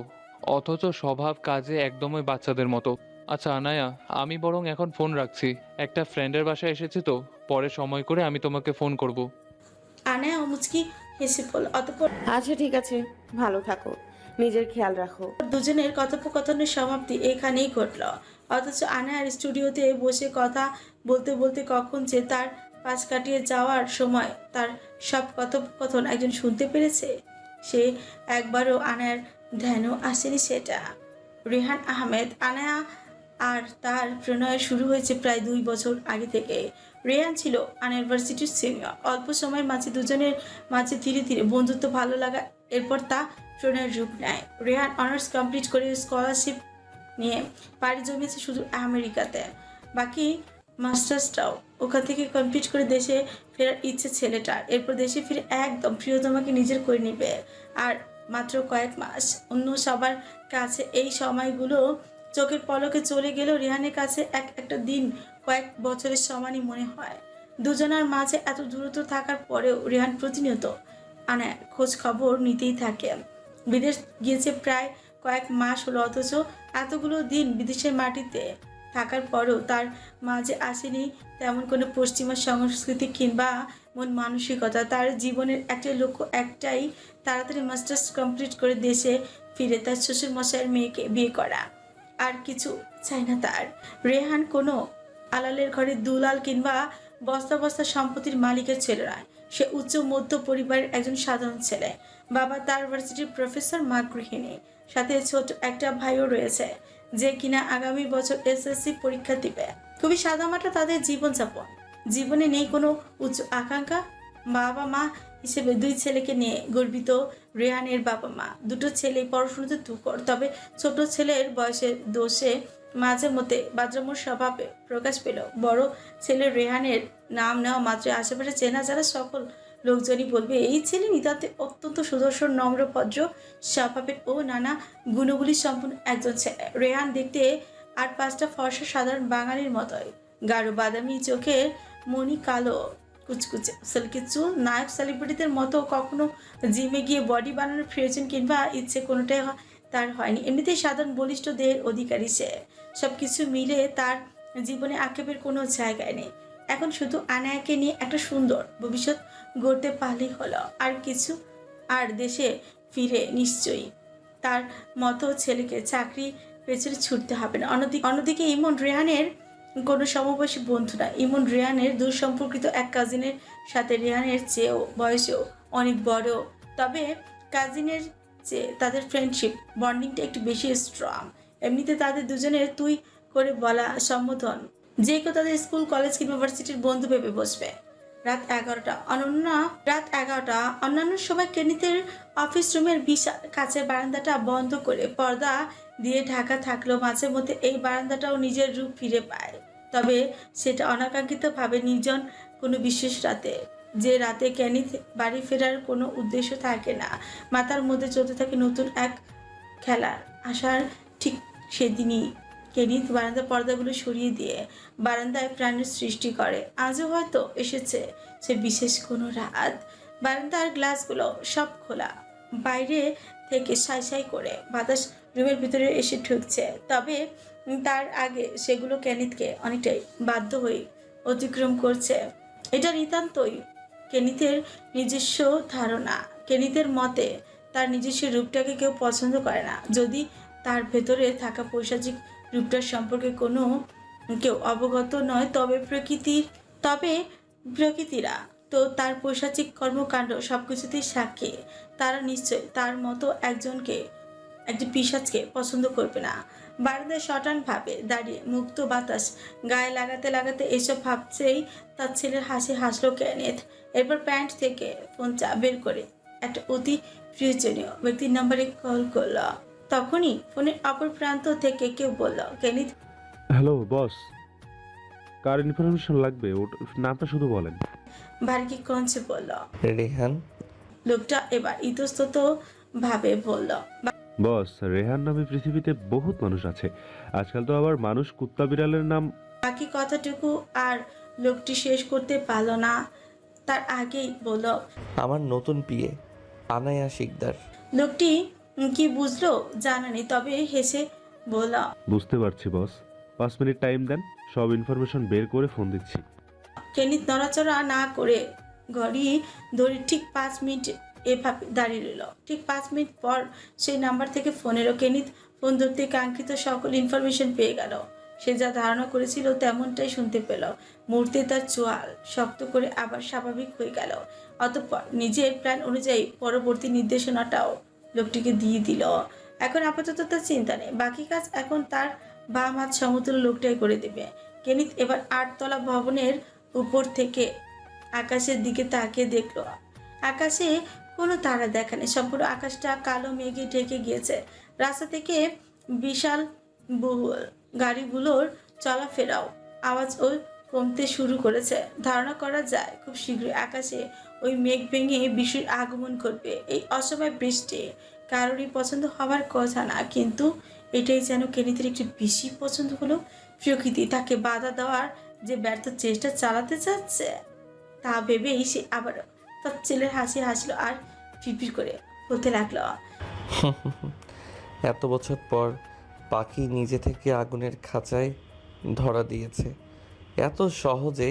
অথচ স্বভাব কাজে একদমই বাচ্চাদের মতো। আচ্ছা আনায়া, আমি বরং এখন ফোন রাখছি, একটা ফ্রেন্ডের বাসায় এসেছি তো, পরে সময় করে আমি তোমাকে ফোন করব। আনায়া মুচকি হেসে বলল। অতঃপর আচ্ছা ঠিক আছে, ভালো থাকো, নিজের খেয়াল রাখো। দুজনের কথোপকথনের সমাপ্তি এখানেই ঘটল। অথচ আনায়ার স্টুডিওতে বসে কথা বলতে বলতে কখন যে তার পাশ কাটিয়ে যাওয়ার সময় তার সব কথোপকথন একজন শুনতে পেরেছে, সে একবারও আনায়ার ধ্যানও আসেনি সেটা। রেহান আহমেদ আনায়া আর তার প্রণয় শুরু হয়েছে প্রায় 2 বছর আগে থেকে। রেহান ছিল আনায়ার ভার্সিটির সিনিয়র। অল্প সময়ের মাঝে দুজনের মাঝে ধীরে ধীরে বন্ধুত্ব, ভালো লাগা, এরপর তা ট্রেনের রূপ নেয়। রেহান অনার্স কমপ্লিট করে স্কলারশিপ নিয়ে পাড়ি জমিয়েছে শুধু আমেরিকাতে, বাকি মাস্টার্সটাও ওখান থেকে কমপ্লিট করে দেশে ফেরার ইচ্ছে ছেলেটার। এরপর দেশে ফিরে একদম প্রিয়তমাকে নিজের করে নিবে। আর মাত্র কয়েক মাস, অন্য সবার কাছে এই সময়গুলো চোখের পলকে চলে গেলেও রেহানের কাছে একটা দিন কয়েক বছরের সমানই মনে হয়। দুজনার মাঝে এত দূরত্ব থাকার পরেও রেহান প্রতিনিয়ত আনার খোঁজ খবর নিতেই থাকে। বিদেশ গিয়েছে প্রায় কয়েক মাস হলো, অথচ এতগুলো দিন বিদেশের মাটিতে থাকার পরেও তার মাঝে আসেনি তেমন কোনো পশ্চিমা সংস্কৃতি কিংবা মন মানসিকতা। তার জীবনের একটা লক্ষ্য একটাই, তাড়াতাড়ি মাস্টার্স কমপ্লিট করে দেশে ফিরে তার শ্বশুর মশাইয়ের মেয়েকে বিয়ে করা। আর কিছু চাই না তার। রেহান কোনো আলালের ঘরে দুলাল কিংবা বস্তা বস্তা সম্পত্তির মালিকের ছেলে নয়। সে উচ্চ মধ্য পরিবারের একজন সাধারণ ছেলে। বাবা তার ভার্সিটির প্রফেসর, মা গৃহিণী, সাথে ছোট একটা ভাইও রয়েছে যে কিনা আগামী বছর এসএসসি পরীক্ষা দিবে। খুবই সাদামাটা তাদের জীবনযাপন। জীবনে নেই কোনো উচ্চ আকাঙ্ক্ষা। বাবা মা হিসেবে দুই ছেলেকে নিয়ে গর্বিত রেহানের বাবা মা। দুটো ছেলেই পড়াশোনাতে তুখর, তবে ছোট ছেলের বয়সের দোষে মাঝে মধ্যে বাদ্রামোর স্বভাবে প্রকাশ পেল। বড় ছেলে রেহানের নাম নেওয়া মাত্র আশেপাশে চেনা যারা সকল লোকজনই বলবে এই ছেলে নিতান্তে অত্যন্ত সুদর্শন, নম্র, ভদ্র স্বভাবের ও নানা গুণগুলি সম্পন্ন একজন ছেলে। রেহান দেখতে আর পাঁচটা ফর্সা সাধারণ বাঙালির মতোই, গাঢ় বাদামি চোখের মনি, কালো কুচকুচে সিল্কি চুল। নায়ক সেলিব্রিটিদের মতো কখনো জিমে গিয়ে বডি বানানোর প্রয়োজন কিংবা ইচ্ছে কোনোটাই তার হয়নি। এমনিতেই সাধারণ বলিষ্ঠ দেহের অধিকারী সে। সব কিছু মিলে তার জীবনে আক্ষেপের কোনো জায়গায় নেই। এখন শুধু আনায়াকে নিয়ে একটা সুন্দর ভবিষ্যৎ গড়তে পারলেই হলো, আর কিছু। আর দেশে ফিরে নিশ্চয়ই তার মতো ছেলেকে চাকরি পেছনে ছুটতে হবে না। অন্যদিকে ইমন রেহানের কোনো সমবয়সী বন্ধু না। ইমন রেহানের দূর সম্পর্কিত এক কাজিনের সাথে রেহানের চেয়েও বয়সেও অনেক বড়, তবে কাজিনের চেয়ে তাদের ফ্রেন্ডশিপ বন্ডিংটা একটু বেশি স্ট্রং। এমনিতে তাদের দুজনের তুই করে বলা সম্বোধন যে কেউ তাদের স্কুল, কলেজ কিংবা ইউনিভার্সিটির বন্ধু ভেবে বসবে। রাত 11টা। অন্যান্য সময় কেনিতের অফিস রুমের বিশাল কাচের বারান্দাটা বন্ধ করে পর্দা দিয়ে ঢাকা থাকলেও মাঝে মধ্যে এই বারান্দাটাও নিজের রূপ ফিরে পায়। তবে সেটা অনাকাঙ্ক্ষিতভাবে নির্জন কোনো বিশেষ রাতে, যে রাতে কেনিত বাড়ি ফেরার কোনো উদ্দেশ্য থাকে না। মাথার মধ্যে চলতে থাকে নতুন এক খেলার আসার ঠিক সেদিনই কেনিত বারান্দার পর্দাগুলো সরিয়ে দিয়ে বারান্দায় প্রাণের সৃষ্টি করে। আজও হয়তো এসেছে সে বিশেষ কোনো রাত। বারান্দার গ্লাসগুলো সব খোলা, বাইরে থেকে সাই করে বাতাস রুমের ভিতরে এসে ঢুকছে। তবে তার আগে সেগুলো কেনিতকে অনেকটাই বাধ্য হয়ে অতিক্রম করছে। এটা নিতান্তই কেনিতের নিজস্ব ধারণা। কেনিতের মতে তার নিজস্ব রূপটাকে কেউ পছন্দ করে না যদি তার ভেতরে থাকা পৈশাচিক রূপটার সম্পর্কে কোনো কেউ অবগত নয়। তবে প্রকৃতিরা তো তার পৈশাচিক কর্মকাণ্ড সবকিছুতেই সাক্ষী। তারা নিশ্চয় তার মতো একটি পিশাচকে পছন্দ করবে না। বারান্দায় শটানভাবে দাঁড়িয়ে মুক্ত বাতাস গায়ে লাগাতে এসব ভাবছেই তার ছেলের হাসি হাসলো কেনিত। এরপর প্যান্ট থেকে ফোনটা বের করে একটা অতি প্রয়োজনীয় ব্যক্তির নাম্বারে কল করল। তখনই ফোনের অপর প্রান্ত থেকে কেউ বলল, কেনিত। হ্যালো বস, কার ইনফরমেশন লাগবে? ওর নামটা শুধু বলেন। ভার্গি কঞ্চে বলল। রেহান। লোকটা এবার ইতস্তত ভাবে বলল, বস, রেহান নামে পৃথিবীতে বহুত মানুষ আছে। আজকাল তো আবার মানুষ কুত্তা বিড়ালের নাম। বাকি কথাটুকু আর লোকটি শেষ করতে পারল না, তার আগেই বলল, আমার নতুন পিএ আনায়া শিকদার। লোকটি কি বুঝলো জানা নেই, তবে হেসে বলল, বুঝতে পারছি বস, 5 মিনিট টাইম দেন, সব ইনফরমেশন বের করে ফোন দিচ্ছি। কেনিত নড়াচড়া না করে ঘড়ি ধরে ঠিক 5 মিনিট এভাবে দাঁড়িয়ে রইল। ঠিক 5 মিনিট পর সেই নাম্বার থেকে ফোন এলো। কেনিত ফোন ধরতে কাঙ্ক্ষিত সকল ইনফরমেশন পেয়ে গেল। সে যা ধারণা করেছিল তেমনটাই শুনতে পেল। মুহূর্তে তার চোয়াল শক্ত করে আবার স্বাভাবিক হয়ে গেল। অতঃপর নিজের প্ল্যান অনুযায়ী পরবর্তী নির্দেশনাটাও লোকটিকে দিয়ে দিল। এখন আপাতত তার চিন্তা নেই, বাকি কাজ এখন তার বাম হাত সমতুল্য লোকটাই করে দেবে। কেনিত এবার 8 তলা ভবনের উপর থেকে আকাশের দিকে তাকিয়ে দেখল। আকাশে কোনো তারা দেখা নেই। সম্পূর্ণ আকাশটা কালো মেঘে ঢেকে গিয়েছে। রাস্তা থেকে বিশাল বহুল গাড়িগুলোর চলাফেরাও আওয়াজও কমতে শুরু করেছে। ধারণা করা যায় খুব শীঘ্রই আকাশে ওই মেঘ ভেঙে বৃষ্টির আগমন ঘটবে। এই অসময় বৃষ্টি কারোরই পছন্দ হওয়ার কথা না, কিন্তু এটাই যেন কেনিতের একটু বেশি পছন্দ হলো। প্রকৃতি তাকে বাধা দেওয়ার যে ব্যর্থ চেষ্টা চালাতে চাচ্ছে তা ভেবেই সে আবার তার ছেলের হাসি হাসলো আর ফিরফির করে বলতে লাগলো, এত বছর পর পাখি নিজে থেকে আগুনের খাঁচায় ধরা দিয়েছে, এত সহজে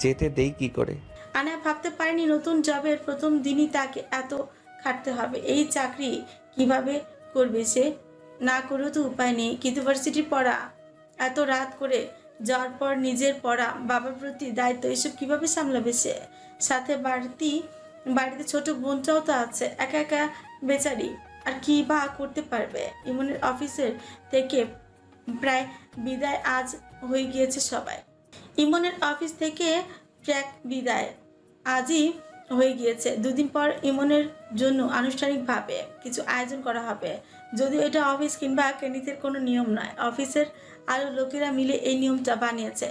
যেতে দেই কি করে? আনা ভাবতে পারেনি নতুন জবের প্রথম দিনই তাকে এত খাটতে হবে। এই চাকরি কিভাবে করবে সে? না করেও তো উপায় নেই, কিন্তু ভার্সিটির পড়া, এত রাত করে যাওয়ার পর নিজের পড়া, বাবার প্রতি দায়িত্ব, এসব কিভাবে সামলাবে সে? সাথে বাড়িতে ছোট বোনটাও তো আছে, একা একা বেচারি আর কি বা করতে পারবে? ইমনের অফিসের থেকে প্রায় বিদায় আজ হয়ে গিয়েছে সবাই। ইমনের অফিস থেকে বিদায় আজই হয়ে গিয়েছে। দুদিন পর ইমনের জন্য আনুষ্ঠানিকভাবে কিছু আয়োজন করা হবে। যদিও এটা অফিস কিংবা কেনিতের কোনো নিয়ম নয়, অফিসের আরও লোকেরা মিলে এই নিয়মটা বানিয়েছে।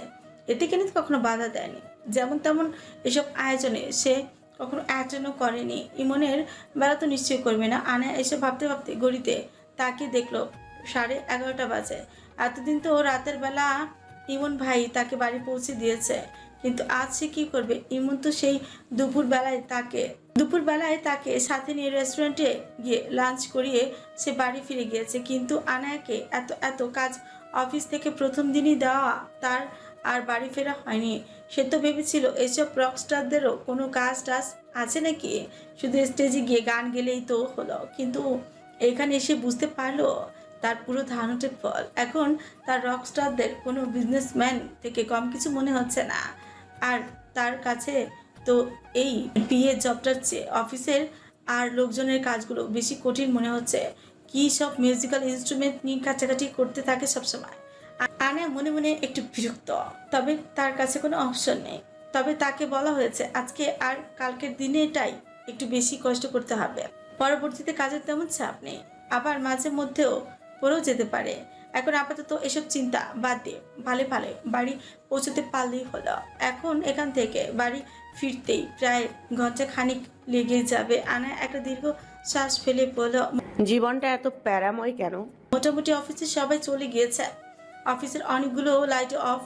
এতে কেনিত কখনো বাধা দেয়নি। যেমন তেমন এসব আয়োজনে সে কখনো অ্যাটেন্ডও করেনি। ইমনের বেলা তো নিশ্চয়ই করবে না। আনা এসে ভাবতে ভাবতে ঘড়িতে তাকিয়ে দেখলো 11:30 বাজে। এতদিন তো রাতের বেলা ইমন ভাই তাকে বাড়ি পৌঁছে দিয়েছে, কিন্তু আজ সে কি করবে? ইমন তো সেই দুপুরবেলায় তাকে সাথে নিয়ে রেস্টুরেন্টে গিয়ে লাঞ্চ করিয়ে সে বাড়ি ফিরে গিয়েছে, কিন্তু আনায়াকে এত কাজ অফিস থেকে প্রথম দিনই দেওয়া তার আর বাড়ি ফেরা হয়নি। সে তো ভেবেছিল এসব রকস্টারদেরও কোনো কাজ টাজ আছে নাকি, শুধু স্টেজে গিয়ে গান গেলেই তো হলো। কিন্তু এখানে এসে বুঝতে পারলো তার পুরো ধারণাটার ফল। এখন তার রকস্টারদের কোনো বিজনেসম্যান থেকে কম কিছু মনে হচ্ছে না। আর তার কাছে তো এই বিয়ে জবটার চেয়ে অফিসের আর লোকজনের কাজগুলো বেশি কঠিন মনে হচ্ছে। কি সব মিউজিক্যাল ইনস্ট্রুমেন্ট নিয়ে কাছাকাছি করতে থাকে সবসময়। আনা মনে মনে একটু বিরক্ত, তবে তার কাছে কোনো অপশন নেই। তবে তাকে বলা হয়েছে আজকে আর কালকের দিনেটাই একটু বেশি কষ্ট করতে হবে। পরবর্তীতে কাজের তেমন চাপ নেই, আবার মাঝে মধ্যেও পড়েও যেতে পারে। এখন আপাতত এসব চিন্তা বাদ দিয়ে ভালো বাড়ি পৌঁছতে পারলেই হলো। এখন এখান থেকে বাড়ি ফিরতেই প্রায় ঘন্টা খানিক লেগে যাবে। আনা একটা দীর্ঘ শ্বাস ফেলে বলল, জীবনটা এত প্যারাময় কেন? মোটামুটি অফিসে সবাই চলে গিয়েছে। অফিসের অনেকগুলো লাইট অফ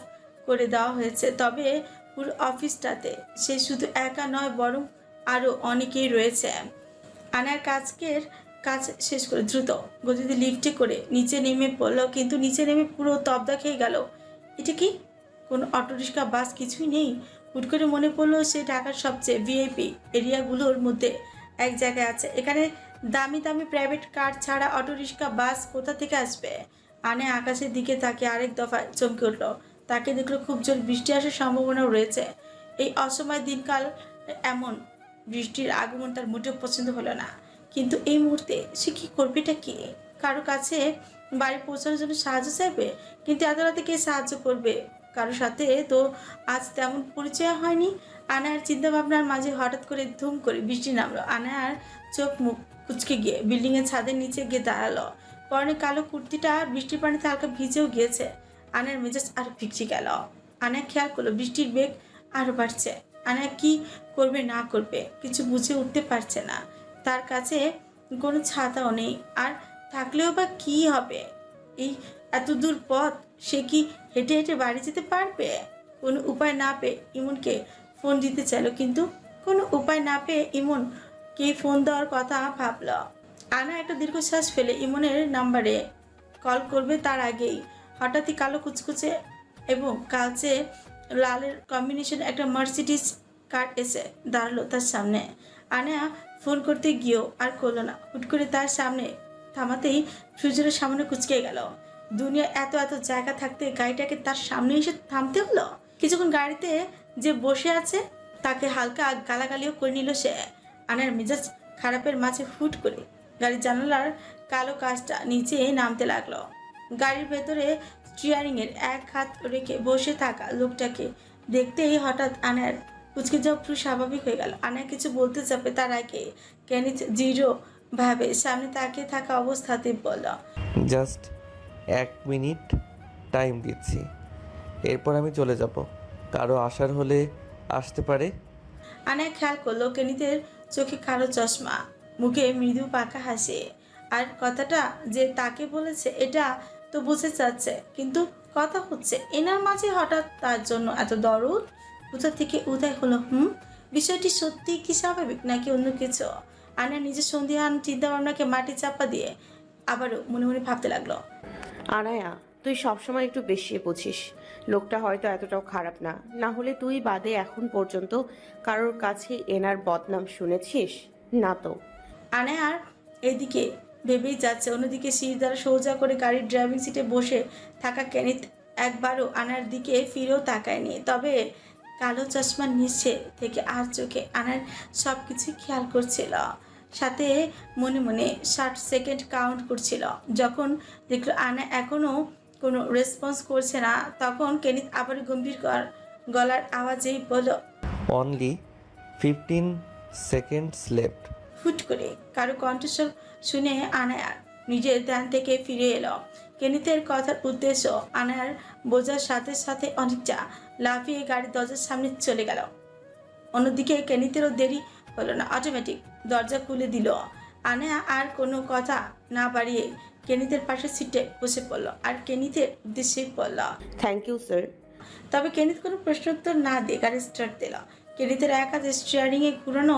করে দেওয়া হয়েছে, তবে পুরো অফিসটাতে সে শুধু একা নয়, বরং আরও অনেকেই রয়েছে। আনার কাজ শেষ করে দ্রুত গতিতে লিফটে করে নিচে নেমে পড়ল, কিন্তু নিচে নেমে পুরো তবদা খেয়ে গেল। এটা কি? কোনো অটোরিক্সা বাস কিছুই নেই। হুট করে মনে পড়লো সে ঢাকার সবচেয়ে ভিআইপি এরিয়াগুলোর মধ্যে এক জায়গায় আছে। এখানে দামি দামি প্রাইভেট কার ছাড়া অটোরিক্সা বাস কোথা থেকে আসবে? আনে আকাশের দিকে তাকে আরেক দফায় চমকে উঠল। তাকে দেখলো খুব জোর বৃষ্টি আসার সম্ভাবনাও রয়েছে। এই অসময় দিনকাল এমন বৃষ্টির আগমন তার মোটেও পছন্দ হলো না। কিন্তু এই মুহূর্তে সে কি করবেটা কি? কারো কাছে বাড়ি পৌঁছানোর জন্য সাহায্য চাইবে, কিন্তু এত রাতে কে সাহায্য করবে? কারোর সাথে তো আজ তেমন পরিচয় হয়নি। আনার চিন্তা ভাবনার মাঝে হঠাৎ করে ধুম করে বৃষ্টি নামলো। আনার চোখ মুখ কুচকে গিয়ে বিল্ডিংয়ের ছাদের নিচে গিয়ে দাঁড়ালো। পরনে কালো কুর্তিটা বৃষ্টির পানিতে হালকা ভিজেও গিয়েছে। আনার মেজাজ আরো ভিজে গেল। আনা খেয়াল করলো বৃষ্টির বেগ আরো বাড়ছে। আনা কি করবে না করবে কিছু বুঝে উঠতে পারছে না। তার কাছে কোনো ছাতাও নেই, আর থাকলেও বা কি হবে? এই এত দূর পথ সে কি হেঁটে হেঁটে বাড়ি যেতে পারবে? কোনো উপায় না পেয়ে ইমনকে ফোন দিতে চাইলো, কিন্তু কোনো উপায় না পেয়ে ইমনকে ফোন দেওয়ার কথা ভাবল। আনা একটা দীর্ঘশ্বাস ফেলে ইমনের নাম্বারে কল করবে তার আগেই হঠাৎই কালো কুচকুচে এবং কালচে লালের কম্বিনেশন একটা মার্সিডিজ কার এসে দাঁড়ালো তার সামনে। আনা ফোন করতে গিয়েও আর করলো না। হুট করে তার সামনে থামাতেই সুজনের সামনে কুচকে গেল। দুনিয়া এত জায়গা থাকতে গাড়িটাকে তার সামনে এসে থামতে হলো। কিছুক্ষণ গাড়িতে যে বসে আছে তাকে হালকা গালাগালিও করে নিল সে। আনার মেজাজ খারাপের মাঝে হুট করে গাড়ির জানালার কালো কাজটা নিচে নামতে লাগলো। গাড়ির ভেতরে স্টিয়ারিং এর এক হাত রেখে বসে থাকা লোকটাকে দেখতেই হঠাৎ আনার কুচকে যাওয়া পুরো স্বাভাবিক হয়ে গেল। আনায়া কিছু বলতে যাবে তার আগে কেনিথ দৃঢ় ভাবে সামনে তাকিয়ে থাকা অবস্থাতেই বলল, জাস্ট 1 মিনিট টাইম দিচ্ছি, এরপর আমি চলে যাব। কারো আসার হলে আসতে পারে। আনায়া খেয়াল করলো কেনিতের চোখে কালো চশমা, মুখে মৃদু পাকা হাসি। আর কথাটা যে তাকে বলেছে এটা তো বুঝে যাচ্ছে, কিন্তু কথা হচ্ছে এনার মাঝে হঠাৎ তার জন্য এত দরদ কোথা থেকে উদয় হলো। বিষয়টি সত্যি কি স্বাভাবিক নাকি অন্য কিছু? আনায়া নিজের সন্ধিহান চিন্তা ভাবনাকে মাটি চাপা দিয়ে আবারও মনে মনে ভাবতে লাগলো। আনায়া, তুই সবসময় একটু বেশি বুঝিস। লোকটা হয়তো এতটাও খারাপ না, না হলে তুই বাদে এখন পর্যন্ত কারোর কাছে এনার বদনাম শুনেছিস না তো? আনায়ার এদিকে ভেবেই যাচ্ছে, অন্যদিকে সিঁড়ি দ্বারা সোজা করে গাড়ির ড্রাইভিং সিটে বসে থাকা কেনিত একবারও আনার দিকে ফিরেও তাকায়নি। তবে কালো চশমার নিচে থেকে আর চোখে আনার সব কিছু খেয়াল করছিল, সাথে মনে মনে 60 সেকেন্ড কাউন্ট করছিল। যখন দেখলো আনা এখনও কোনো রেসপন্স করছে না, তখন কেনিত আবার গম্ভীর গলার আওয়াজেই বলল, অনলি 15 সেকেন্ডস লেফট। হুট করে কারো কণ্ঠস্বর শুনে আনায়ার নিজের ধ্যান থেকে ফিরে এলো। কেনিতের কথার উদ্দেশ্য আনায়ার বোঝার সাথে সাথে অনেকটা লাফিয়ে গাড়ির দরজার সামনে চলে গেল। অন্যদিকে কেনিতেরও দেরি হলো না, অটোমেটিক দরজা খুলে দিল। আনায়া আর কোনো কথা না বাড়িয়ে কেনিতের পাশে সিটে বসে পড়ল আর কেনিতের উদ্দেশ্যে বলল, থ্যাংক ইউ স্যার। তবে কেনিত কোনো প্রশ্নোত্তর না দিয়ে গাড়ি স্টার্ট দিল। কেনিতের এক হাতে স্টিয়ারিংয়ে ঘুরানো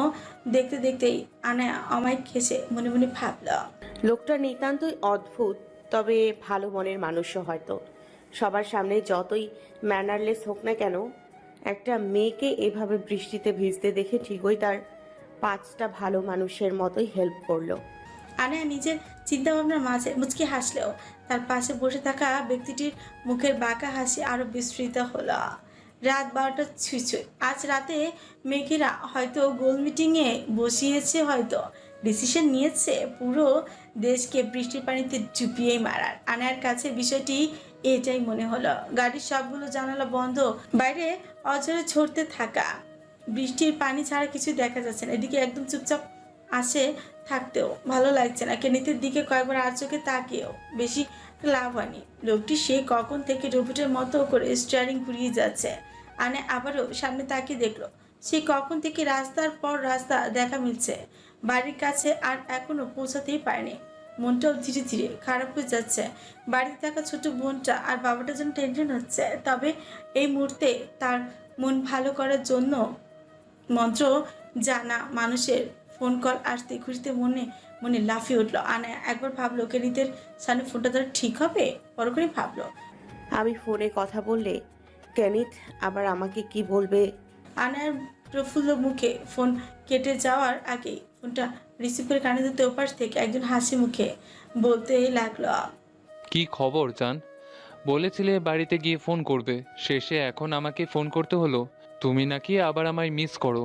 দেখতে দেখতেই আনায়া অমায়িক খেসে মনে মনে ভাবল, লোকটা নিতান্তই অদ্ভুত, তবে ভালো মনের মানুষও হয়তো। সবার সামনে যতই ম্যানারলেস হোক না কেন, একটা মেয়েকে এভাবে বৃষ্টিতে ভিজতে দেখে ঠিকই তার 5টা ভালো মানুষের মতোই হেল্প করলো। আনায়া নিজের চিন্তাভাবনার মাঝে মুচকি হাসলেও তার পাশে বসে থাকা ব্যক্তিটির মুখের বাঁকা হাসি আরো বিস্তৃত হলো। রাত 12টা ছুঁই ছুঁই। আজ রাতে মেঘেরা হয়তো গোল মিটিংয়ে বসিয়েছে, হয়তো ডিসিশন নিয়েছে পুরো দেশকে বৃষ্টির পানিতে ডুবিয়েই মারার। আনায়ার কাছে বিষয়টি এটাই মনে হলো। গাড়ির সবগুলো জানালা বন্ধ, বাইরে অঝরে ঝরতে থাকা বৃষ্টির পানি ছাড়া কিছু দেখা যাচ্ছে না। এদিকে একদম চুপচাপ আসে থাকতেও ভালো লাগছে না। কেনিতের দিকে কয়েকবার আর চোখে তাকিয়েও বেশি লাভ হয়নি। লোকটি সে কখন থেকে রোবটের মতো করে স্টিয়ারিং ঘুরিয়ে যাচ্ছে। আনে আবারও সামনে তাকিয়ে দেখলো সে কখন থেকে রাস্তার পর রাস্তা দেখা মিলছে, বাড়ির কাছে আর এখনো পৌঁছাতেই পারেনি। মনটাও ধীরে ধীরে খারাপ হয়ে যাচ্ছে। বাড়িতে থাকা ছোট বোনটা আর বাবাটা যেন টেনশন হচ্ছে। তবে এই মুহূর্তে তার মন ভালো করার জন্য মন্ত্র জানা মানুষের ফোন কল আসতে খুশিতে মনে মনে লাফিয়ে উঠলো। আনায়া একবার ভাবলো কেনিতের সামনে ফোনটা ধরে ঠিক হবে, পরক্ষণই ভাবলো আমি ফোনে কথা বললে কেনিত আবার আমাকে কি বলবে। আনায়ার প্রফুল্ল মুখে ফোন কেটে যাওয়ার আগেই ফোনটা রিসিভ করে কানে দিতে ওপাশ থেকে একজন হাসি মুখে বলতে লাগলো, কি খবর জান? বলেছিলে বাড়িতে গিয়ে ফোন করবে, শেষে এখন আমাকে ফোন করতে হলো। তুমি নাকি আবার আমায় মিস করো?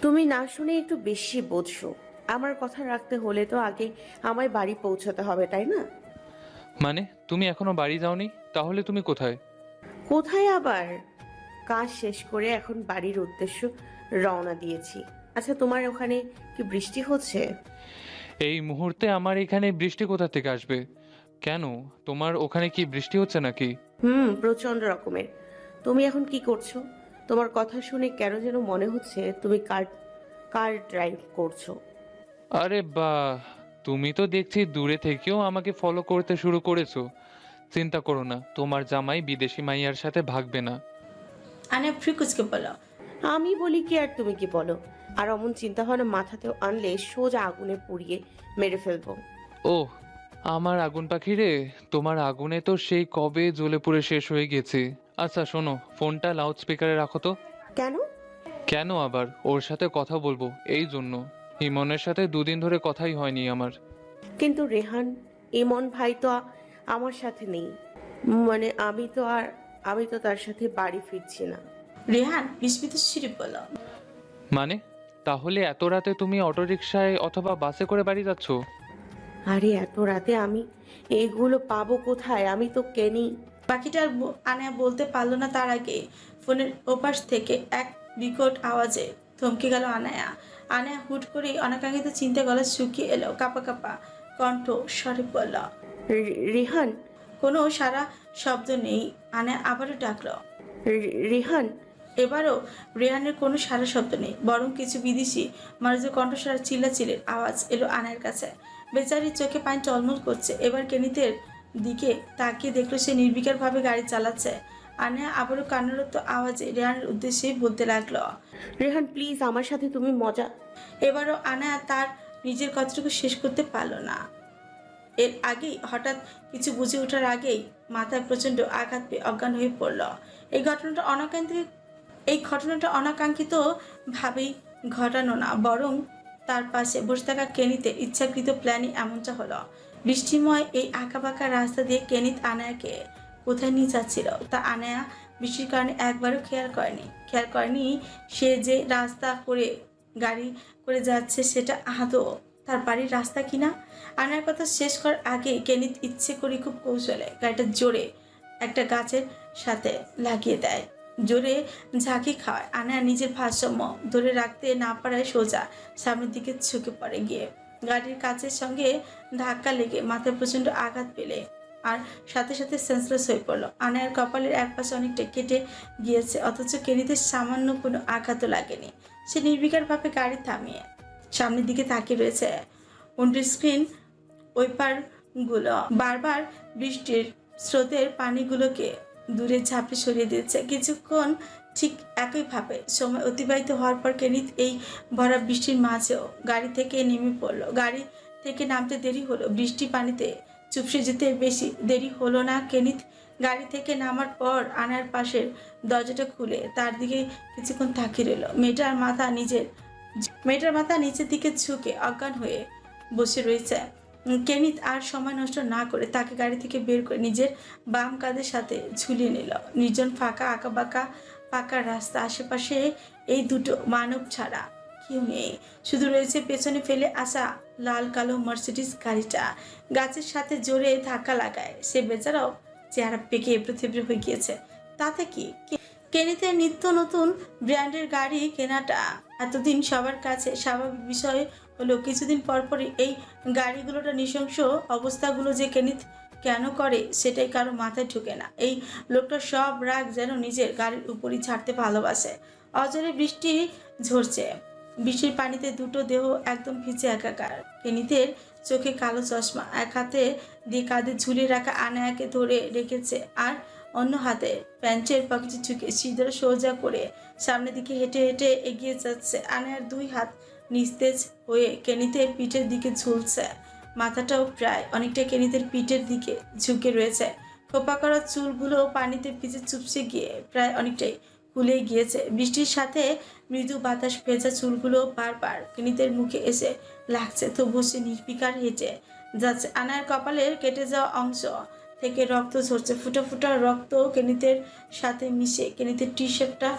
তুমি না শুনে একটু বেশি বোঝো। আমার কথা রাখতে হলে তো আগে আমায় বাড়ি পৌঁছাতে হবে, তাই না? মানে তুমি এখনো বাড়ি যাওনি? তাহলে তুমি কোথায়? কোথায় আবার? কাজ শেষ করে এখন বাড়ির উদ্দেশ্য রওনা দিয়েছি। আচ্ছা, তোমার ওখানে কি বৃষ্টি হচ্ছে? এই মুহূর্তে আমার এখানে বৃষ্টি কোথা থেকে আসবে? কেন, তোমার ওখানে কি বৃষ্টি হচ্ছে নাকি? প্রচন্ড রকমের। তুমি এখন কি করছো? তোমার কথা শুনে কেন যেন মনে হচ্ছে তুমি কার ড্রাইভ করছো। আরে বাহ, তুমি তো দেখছি দূরে থেকেও আমাকে ফলো করতে শুরু করেছো। চিন্তা করো না, তোমার জামাই বিদেশি মাইয়ার সাথে ভাগবে না। আনায়া ফ্রিকুচকে বলল, আমি বলি কি আর তুমি কি বলো? আর অমন চিন্তা ভাবনা মাথাতেও আনলে সোজা আগুনে পুড়িয়ে মেরে ফেলবো। ওহ, আমার আগুন পাখি রে, তোমার আগুনে তো সেই কবে জ্বলে পুড়ে শেষ হয়ে গেছে। আচ্ছা শোনো, ফোনটা লাউড স্পিকারে রাখো তো। কেন? কেন আবার? ওর সাথে কথা বলবো এই জন্য। ইমনের সাথে 2 দিন ধরে কথাই হয়নি আমার। কিন্তু রেহান, ইমন ভাই তো আমার সাথে নেই। মানে আমি তো তার সাথে বাড়ি ফিরছি না। রেহান বিস্মিত শিরে বলল, মানে তাহলে এত রাতে তুমি অটোরিকশায় অথবা বাসে করে বাড়ি যাচ্ছ? আরে এত রাতে আমি এইগুলো পাবো কোথায়? আমি তো কেনি। বাকিটা আর আনায়া বলতে পারলো না, তার আগে ফোনের ওপাশ থেকে এক বিকট আওয়াজে থমকে গেল আনায়া। আনায়া হুট করেই অনাকাঙ্ক্ষিত চিন্তা গলা শুকিয়ে এলো, কাপা কাপা কণ্ঠ স্বরে বলল। রেহান, কোনো সারা শব্দ নেই। আনায়া আবারও ডাকলো। রেহান। এবারও রেহানের কোনো সারা শব্দ নেই, বরং কিছু বিদেশি মানুষের কণ্ঠস্বর চিল্লাচিল্লির আওয়াজ এলো আনায়ের কাছে। বেচারির চোখে পানি টলমল করছে। এবার কেনিতের দিকে তাকিয়ে দেখলো সে নির্বিকারভাবে গাড়ি চালাচ্ছে। আনায়া আবারও কান্নারত আওয়াজে রেহানের উদ্দেশ্যে বলতে লাগলো। রেহান প্লিজ, আমার সাথে তুমি মজা। এবারও আনায়া তার নিজের কথাটুকু শেষ করতে পারল না। এর আগেই হঠাৎ কিছু বুঝে ওঠার আগেই মাথায় প্রচণ্ড আঘাত পেয়ে অজ্ঞান হয়ে পড়ল। এই ঘটনাটা অনাকাঙ্ক্ষিত ভাবেই ঘটানো না, বরং তার পাশে বসে থাকা কেনিতের ইচ্ছাকৃত প্ল্যানই এমনটা হলো। বৃষ্টিময় এই আঁকাবাঁকা রাস্তা দিয়ে কেনিত আনায়াকে কোথায় নিয়ে যাচ্ছিল তা আনায়া বৃষ্টির কারণে একবারও খেয়াল করেনি সে যে রাস্তা করে গাড়ি করে যাচ্ছে সেটা আদৌ তার বাড়ির রাস্তা কিনা। আনার কথা শেষ করার আগে কেনিত ইচ্ছে করে খুব কৌশলে গাড়িটা জোরে একটা গাছের সাথে লাগিয়ে দেয়, জোরে ঝাঁকি খাওয়ায়। আনায়া নিজের ভারসাম্য ধরে রাখতে না পারায় সোজা সামনের দিকে ঝুঁকে পড়ে গিয়ে গাড়ির কাচের সঙ্গে ধাক্কা লেগে মাথায় প্রচণ্ড আঘাত পেলে আর সাথে সাথে সেন্সলেস হয়ে পড়লো। আনায়ার কপালের একপাশে অনেকটা কেটে গিয়েছে, অথচ কেনিতের সামান্য কোনো আঘাতও লাগেনি। সে নির্বিকারভাবে গাড়ি থামিয়ে সামনের দিকে তাকিয়ে রয়েছে। উইন্ডস্ক্রিন ওয়াইপারগুলো বারবার বৃষ্টির স্রোতের পানিগুলোকে দূরে ঝাঁপে সরিয়ে দিচ্ছে। কিছুক্ষণ ঠিক একইভাবে সময় অতিবাহিত হওয়ার পর কেনিত এই ভরা বৃষ্টির মাঝেও গাড়ি থেকে নেমে পড়লো। গাড়ি থেকে নামতে দেরি হলো, বৃষ্টি পানিতে চুপসে যেতে বেশি দেরি হলো না। কেনিত গাড়ি থেকে নামার পর আনার পাশের দরজাটা খুলে তার দিকে কিছুক্ষণ তাকিয়ে রইল। মেয়েটার মাথা নিচের দিকে ঝুঁকে অজ্ঞান হয়ে বসে রয়েছে। কেনিত আর সময় নষ্ট না করে তাকে গাড়ি থেকে বের করে নিজের বাম কাঁধের সাথে ঝুলিয়ে নিল। নির্জন ফাঁকা আঁকাবাঁকা পাকা রাস্তা, আশেপাশে এই দুটো মানব ছাড়া কেউ নেই, শুধু রয়েছে পেছনে ফেলে আসা লাল কালো মার্সিডিজ গাড়িটা। গাছের সাথে জোরে ধাক্কা লাগায় সে বেচারাও চেহারা পেকে এবড়ো থেবড়ে হয়ে গিয়েছে। তাতে কি, কেনিতের নিত্য নতুন ব্র্যান্ডের গাড়ি কেনাটা এতদিন সবার কাছে স্বাভাবিক বিষয় হলো, কিছুদিন পরপরই এই গাড়িগুলোটা নৃশংস অবস্থাগুলো যে কেনিত কেন করে সেটাই কারো মাথায় ঢুকে না। এই লোকটা সব রাগ যেন নিজের গাড়ির উপরই ছাড়তে ভালোবাসে। অজরে বৃষ্টি ঝরছে, বৃষ্টির পানিতে দুটো দেহ একদম ভিজে একাকার। কেনিতের চোখে কালো চশমা, এক হাতে দিয়ে কাঁধে ঝুলিয়ে রাখা আনায়াকে ধরে রেখেছে আর অন্য হাতে প্যান্টের পকেটে ঝুঁকে সিঁদুর সোজা করে সামনের দিকে হেঁটে হেঁটে এগিয়ে যাচ্ছে। আনায়ার দুই হাত নিস্তেজ হয়ে কেনিতের পিঠের দিকে ঝুলছে, মাথাটাও প্রায় অনেকটা কেনিতের পিঠের দিকে ঝুঁকে রয়েছে। খোপা করা চুলগুলো পানিতে ভিজে চুপসে গিয়ে প্রায় অনেকটাই খুলে গিয়েছে। বৃষ্টির সাথে মৃদু বাতাস ভেজা চুলগুলো বারবার কেনিতের মুখে এসে লাগছে, তবুও সে নির্বিকার হেঁটে যাচ্ছে। আনার কপালের কেটে যাওয়া অংশ থেকে রক্ত ঝরছে, ফুটা ফুটা রক্ত কেনিতের সাথে মিশে কেনিতের টি শার্টটা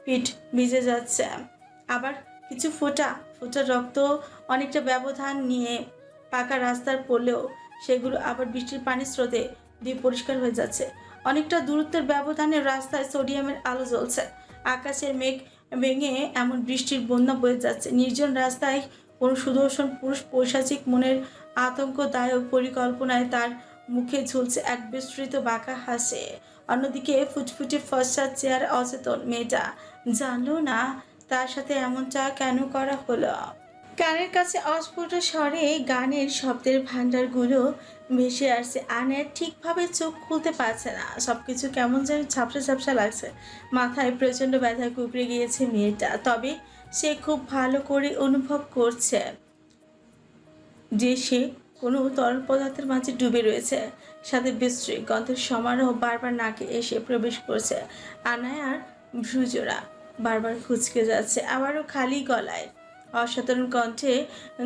পিঠ ভিজে যাচ্ছে। আবার কিছু ফোঁটা রক্ত অনেকটা ব্যবধান নিয়ে পাকা রাস্তার পড়লেও সেগুলো আবার বৃষ্টির পানির স্রোতে দিয়ে পরিষ্কার হয়ে যাচ্ছে। অনেকটা দূরত্বের ব্যবধানে রাস্তায় সোডিয়ামের আলো জ্বলছে, আকাশের মেঘ ভেঙে এমন বৃষ্টির বন্যা বয়ে যাচ্ছে। নির্জন রাস্তায় কোনো সুদর্শন পুরুষ পৈশাচিক মনের আতঙ্কদায়ক পরিকল্পনায় তার মুখে ঝুলছে এক বিস্তৃত বাঁকা হাসে। অন্যদিকে ফুটফুটে ফর্সা চেয়ার অচেতন মেয়েটা জানলো না তার সাথে এমনটা কেন করা হলো। কানের কাছে অস্ফুট স্বরে গানের শব্দের ভান্ডারগুলো ভেসে আসছে। আনায়া ঠিকভাবে চোখ খুলতে পারছে না, সবকিছু কেমন যেন ঝাপসা ঝাপসা লাগছে। মাথায় প্রচণ্ড ব্যথায় কুঁকড়ে গিয়েছে মেয়েটা, তবে সে খুব ভালো করে অনুভব করছে যে সে কোনো তরল পদার্থের মাঝে ডুবে রয়েছে। সাথে বিশ্রী গন্ধের সমারোহ বারবার নাকে এসে প্রবেশ করছে। আনায়ার ভ্রুজোড়া বারবার খুঁচকে যাচ্ছে, আবারও খালি গলায় অসাধারণ কণ্ঠে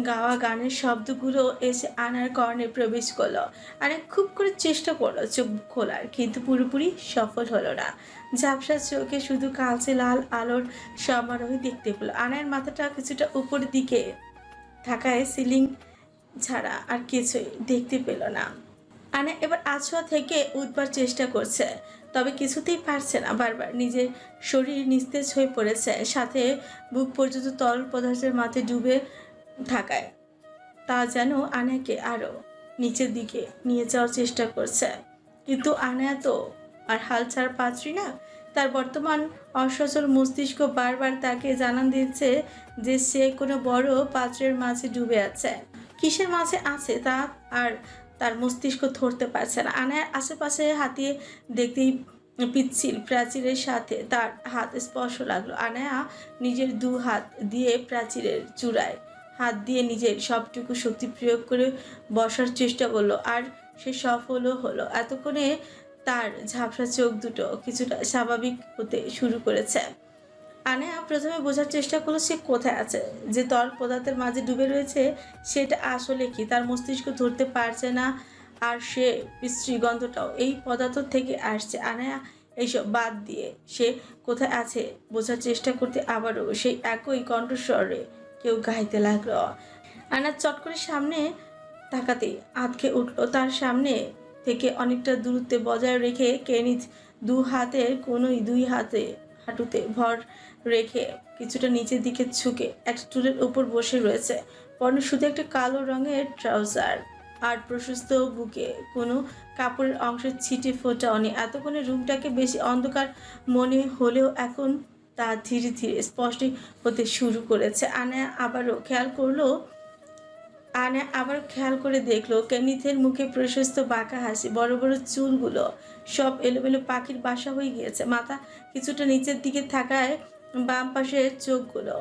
গাওয়া গানের শব্দগুলো এসে আনার কর্ণে প্রবেশ করলো। আনা খুব করে চেষ্টা করলো চোখ খোলার, কিন্তু পুরোপুরি সফল হলো না। ঝাপসা চোখে শুধু কালচে লাল আলোর সমারোহে দেখতে পেল। আনার মাথাটা কিছুটা উপরের দিকে থাকায় সিলিং ছাড়া আর কিছুই দেখতে পেল না। আনা এবার আছোয়া থেকে উঠবার চেষ্টা করছে, তবে কিছুতেই পারছে না, বারবার নিজের শরীর নিস্তেজ হয়ে পড়েছে, সাথে বুক পর্যন্ত তরল পদার্থের মাঝে ডুবে থাকায় তা যেন আনায়াকে আরো নিচের দিকে নিয়ে যাওয়ার চেষ্টা করছে। কিন্তু আনায়া তো আর হাল ছাড় পাত্রী না। তার বর্তমান অসচল মস্তিষ্ক বারবার তাকে জানান দিচ্ছে যে সে কোনো বড় পাত্রের মাঝে ডুবে আছে। কিসের মাঝে আছে তা আর তার মস্তিষ্ক ধরতে পারছে না। আনায়ার আশেপাশে হাতিয়ে দেখতেই পিচ্ছিল প্রাচীরের সাথে তার হাত স্পর্শ লাগলো। আনায়া নিজের 2 হাত দিয়ে প্রাচীরের চূড়ায় হাত দিয়ে নিজের সবটুকু শক্তি প্রয়োগ করে বসার চেষ্টা করলো, আর সে সফলও হলো। এতক্ষণে তার ঝাপসা চোখ দুটো কিছুটা স্বাভাবিক হতে শুরু করেছে। আনায়া প্রথমে বোঝার চেষ্টা করলো সে কোথায় আছে, যে তরল পদার্থের মাঝে ডুবে রয়েছে সেটা আসলে কি। তার মস্তিষ্ক ধরতে পারছে না, আর সে বিশ্রী গন্ধটাও এই পদার্থ থেকে আসছে। আনায়া এইসব বাদ দিয়ে সে কোথায় আছে বোঝার চেষ্টা করতে আবারও সেই একই কণ্ঠস্বরে কেউ গাইতে লাগলো। আনার চট করে সামনে তাকাতেই আঁতকে উঠলো। তার সামনে থেকে অনেকটা দূরত্বে বজায় রেখে কেনিথ 2 হাতের কোনোই 2 হাতে হাঁটুতে ভর রেখে কিছুটা নিচের দিকে ঝুঁকে একটা টুলের উপর বসে রয়েছে। পরনে শুধু একটা কালো রঙের ট্রাউজার, আর প্রশস্ত বুকে কোনো কাপড়ের অংশের ছিটে ফোটাও নেই। এতক্ষণে রুমটাকে বেশি অন্ধকার মনে হলেও এখন তা ধীরে ধীরে স্পষ্ট হতে শুরু করেছে। আনায়া আবার খেয়াল করে দেখলো কেনিথের মুখে প্রশস্ত বাঁকা হাসি, বড় বড় চুলগুলো সব এলোমেলো পাখির বাসা হয়ে গিয়েছে। মাথা কিছুটা নিচের দিকে থাকায় বাম পাশের চোখগুলো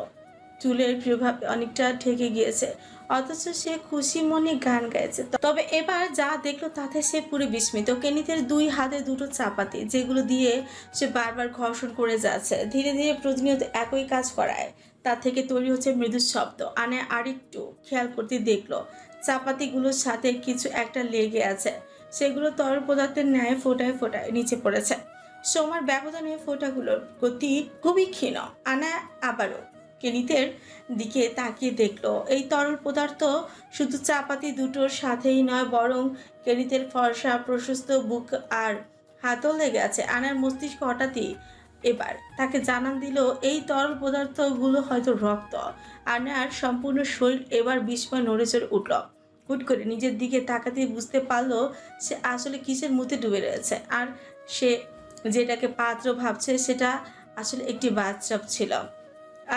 চুলের প্রভাবে অনেকটা ঢেকে গিয়েছে, অথচ সে খুশি মনে গান গাইছে। তবে এবার যা দেখলো তাতে সে পুরো বিস্মিত। কেনিথের 2 হাতে 2টো চাপাতি, যেগুলো দিয়ে সে বারবার ঘর্ষণ করে যাচ্ছে, ধীরে ধীরে প্রতিনিয়ত একই কাজ করায় তা থেকে তৈরি হচ্ছে মৃদু শব্দ। আনে আরেকটু খেয়াল করতে দেখলো চাপাতিগুলোর সাথে কিছু একটা লেগে আছে, সেগুলো তরল পদার্থের ন্যায় ফোটায় ফোটায় নিচে পড়েছে। সময়ের ব্যবধানে ফোঁটাগুলোর গতি খুবই ক্ষীণ। আনা আবারও কেনিথের দিকে তাকিয়ে দেখলো এই তরল পদার্থ শুধু চাপাতি দুটোর সাথেই নয়, বরং কেনিথের ফর্সা প্রশস্ত বুক আর হাতও লেগে আছে। আনার মস্তিষ্ক হঠাৎই এবার তাকে জানান দিল এই তরল পদার্থগুলো হয়তো রক্ত। আনার সম্পূর্ণ শরীর এবার বিস্ময় নড়ে চড়ে উঠল। হুট করে নিজের দিকে তাকাতে বুঝতে পারলো সে আসলে কিসের মধ্যে ডুবে রয়েছে, আর সে যেটাকে পাত্র ভাবছে সেটা আসলে একটি বাথটাব ছিল।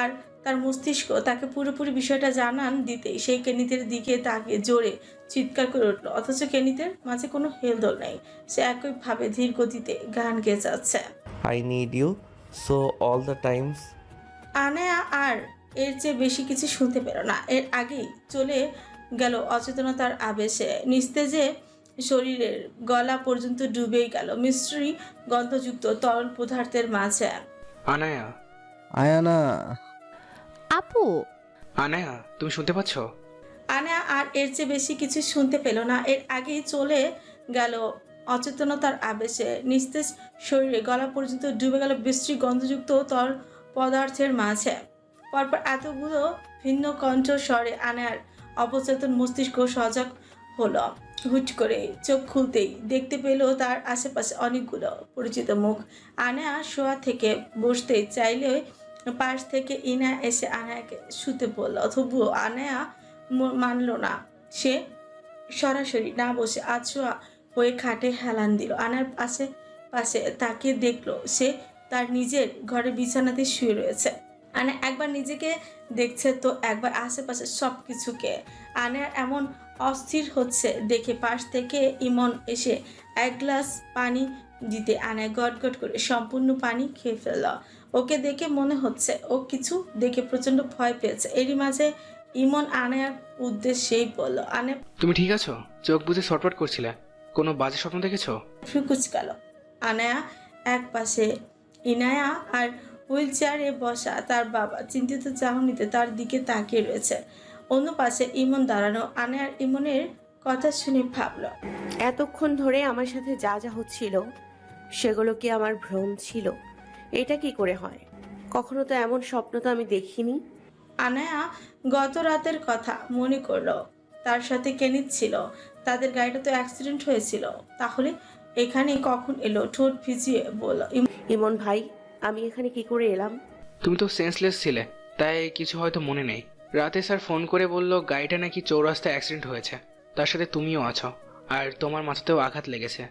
আর তার মস্তিষ্ক তাকে পুরোপুরি বিষয়টা জানান দিতেই সেই কেনিথের দিকে তাকে জোরে চিৎকার করে উঠল, অথচ কেনিথের মাঝে কোনো হেলদোল নেই। সে একইভাবে ধীর গতিতে গান গেয়ে যাচ্ছে। I need you so all the times. Anaya আর এর চেয়ে বেশি কিছু শুনতে পেল না। এর আগেই চলে গেল অচেতনতার আবেশে, নিস্তেজে শরীরের গলা পর্যন্ত ডুবেই গেল মিশ্রি গন্ধযুক্ত তরল পদার্থের মাঝে। আনায়া, আয়ানা, আপু, আনায়া, তুমি শুনতে পাচ্ছ? আনায়া আর এর চেয়ে বেশি কিছু শুনতে পেল না। এর আগেই চলে গেল অচেতনতার আবেশে, নিস্তেজ শরীরে গলা পর্যন্ত ডুবে গেল বিশ্রী গন্ধযুক্ত তরল পদার্থের মাঝে। পরপর এতগুলো ভিন্ন কণ্ঠ স্বরে আনায়ার অবচেতন মস্তিষ্ক সজাগ হলো। হুট করে চোখ খুলতেই দেখতে পেল তার আশেপাশে অনেকগুলো পরিচিত মুখ। আনায়া শোয়া থেকে বসতে চাইলে পাশ থেকে ইনা এসে আনায়াকে শুতে বলল, তবুও আনায়া মানল না। সে সরাসরি না বসে আছোয়া হয়ে খাটে হেলান দিল। আনার পাশে তাকে দেখলো সে তার নিজের ঘরে বিছানাতে শুয়ে রয়েছে। আনা একবার নিজেকে দেখছে তো একবার আশেপাশে সব কিছুকে। আনার এমন অস্থির হচ্ছে দেখে পাশ থেকে ইমন এসে 1 গ্লাস পানি দিতে আনায় গটগট করে সম্পূর্ণ পানি খেয়ে ফেলল। ওকে দেখে মনে হচ্ছে ও কিছু দেখে প্রচন্ড ভয় পেয়েছে। এরই মাঝে ইমন আনায়ার উদ্দেশ্যেই বলল, আনে তুমি ঠিক আছো? চোখ বুজে ছটফট করছিলে, কোনো বাজে স্বপ্ন দেখেছো? ফুকুচকাল। আনায়া এক পাশে ইনায়া আর হুইল চেয়ারে বসা তার বাবা চিন্তিত চাহনিতে তার দিকে তাকিয়ে রয়েছে। অন্য পাশে ইমন দাঁড়ানো। আনায়ার ইমনের কথা শুনে ভাবল, এতক্ষণ ধরে আমার সাথে যা যা হচ্ছিল সেগুলো কি আমার ভ্রম ছিল? এটা কি করে হয়? কখনো তো এমন স্বপ্ন তো আমি দেখিনি। আনায়া গত রাতের কথা মনে করলো। তার সাথে কেনিথ ছিল, তাদের গাড়িটা তো অ্যাক্সিডেন্ট হয়েছিল। তাহলে এখানে কখন এলো? ঠোঁট ভিজিয়ে বলল, ইমন ভাই, আমি এখানে কি করে এলাম? তুমি তো সেন্সলেস ছিলে, তাই কিছু হয়তো মনে নেই। রাতে স্যার ফোন করে বলল গাড়িটা নাকি চৌরাস্তায় অ্যাক্সিডেন্ট হয়েছে, তার সাথে তুমিও আছো, আর তোমার মাথাতেও আঘাত লেগেছে।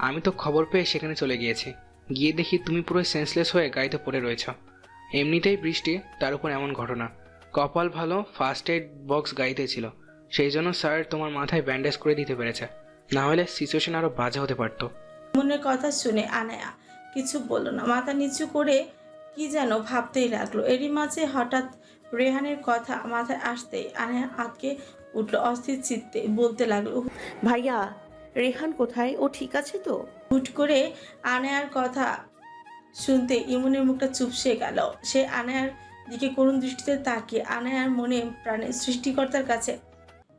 আমি তো খবর পেয়ে সেখানে চলে গিয়েছি, গিয়ে দেখি তুমি পুরো সেন্সলেস হয়ে গাড়িতে পড়ে রয়েছ। এমনিতেই বৃষ্টি, তার উপর এমন ঘটনা। কপাল ভালো ফার্স্ট এড বক্স গাড়িতে ছিল, সেই জন্য স্যার তোমার মাথায় ব্যান্ডেজ করে দিতে পেরেছে, না হলে সিচুয়েশন আরও বাজে হতে পারতো। ইমনের কথা শুনে আনায়া কিছু বলল না, মাথা নিচু করে কি যেন ভাবতেই লাগলো। এরই মাঝে হঠাৎ রেহানের কথা মাথায় আসতেই আনায়া আটকে উঠলো, অস্থির চিত্তে বলতে লাগলো। ভাইয়া, রেহান কোথায়? ও ঠিক আছে তো? হুট করে আনায়ার কথা শুনতে ইমনের মুখটা চুপসে গেল। সে আনায়ার দিকে করুণ দৃষ্টিতে তাকিয়ে আনায়ার মনে প্রাণে সৃষ্টিকর্তার কাছে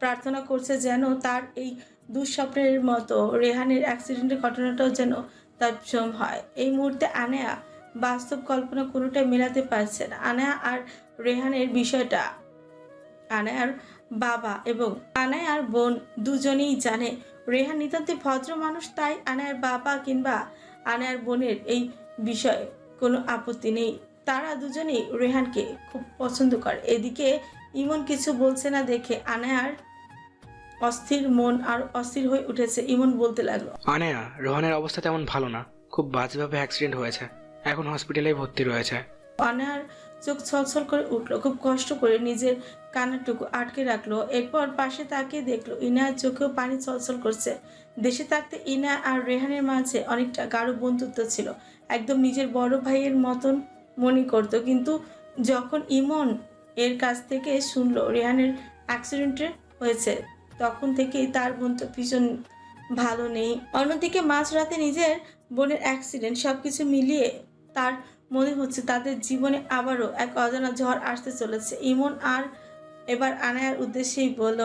প্রার্থনা করছে যেন তার এই দুঃস্বপ্নের মতো রেহানের অ্যাক্সিডেন্টের ঘটনাটাও যেন তার ভীষণ হয়। এই মুহূর্তে আনায়া বাস্তব কল্পনা কোনোটাই মেলাতে পারছে না। আনায়া আর রেহানের বিষয়টা আনায়ার বাবা এবং আনায়ার বোন দুজনেই জানে রেহান নিতান্তই ভদ্র মানুষ, তাই আনায়ার বাবা কিংবা আনায়ার বোনের এই বিষয়ে কোনো আপত্তি নেই। তারা দুজনেই রেহানকে খুব পছন্দ করে। এদিকে ইমন কিছু বলছে না দেখে আনায়ার অস্থির মন আর অস্থির হয়ে উঠেছে। ইমন বলতে লাগলো, আনেয়া, রোহানের অবস্থা তেমন ভালো না, খুব বাজেভাবে অ্যাক্সিডেন্ট হয়েছে, এখন হসপিটালেই ভর্তি রয়েছে। আনায়ার চোখ ছলছল করে উঠলো, খুব কষ্ট করে নিজের কান্নাটুকু আটকে রাখলো। এরপর পাশে তাকিয়ে দেখলো ইনায়ার চোখেও পানি ছলছল করছে। দেশে থাকতে ইনা আর রেহানের মাঝে অনেকটা গাঢ় বন্ধুত্ব ছিল, একদম নিজের বড় ভাইয়ের মতন মনে করতো। কিন্তু যখন ইমন এর কাছ থেকে শুনলো রেহানের অ্যাক্সিডেন্টে হয়েছে, তখন থেকেই তার বন্ধু ভীষণ ভালো নেই। অন্যদিকে মাঝরাতে নিজের বোনের অ্যাক্সিডেন্ট, সবকিছু মিলিয়ে তার মনে হচ্ছে তাদের জীবনে আবারও এক অজানা ঝড় আসতে চলেছে। ইমন আর এবার আনায়ার উদ্দেশ্যেই বলল।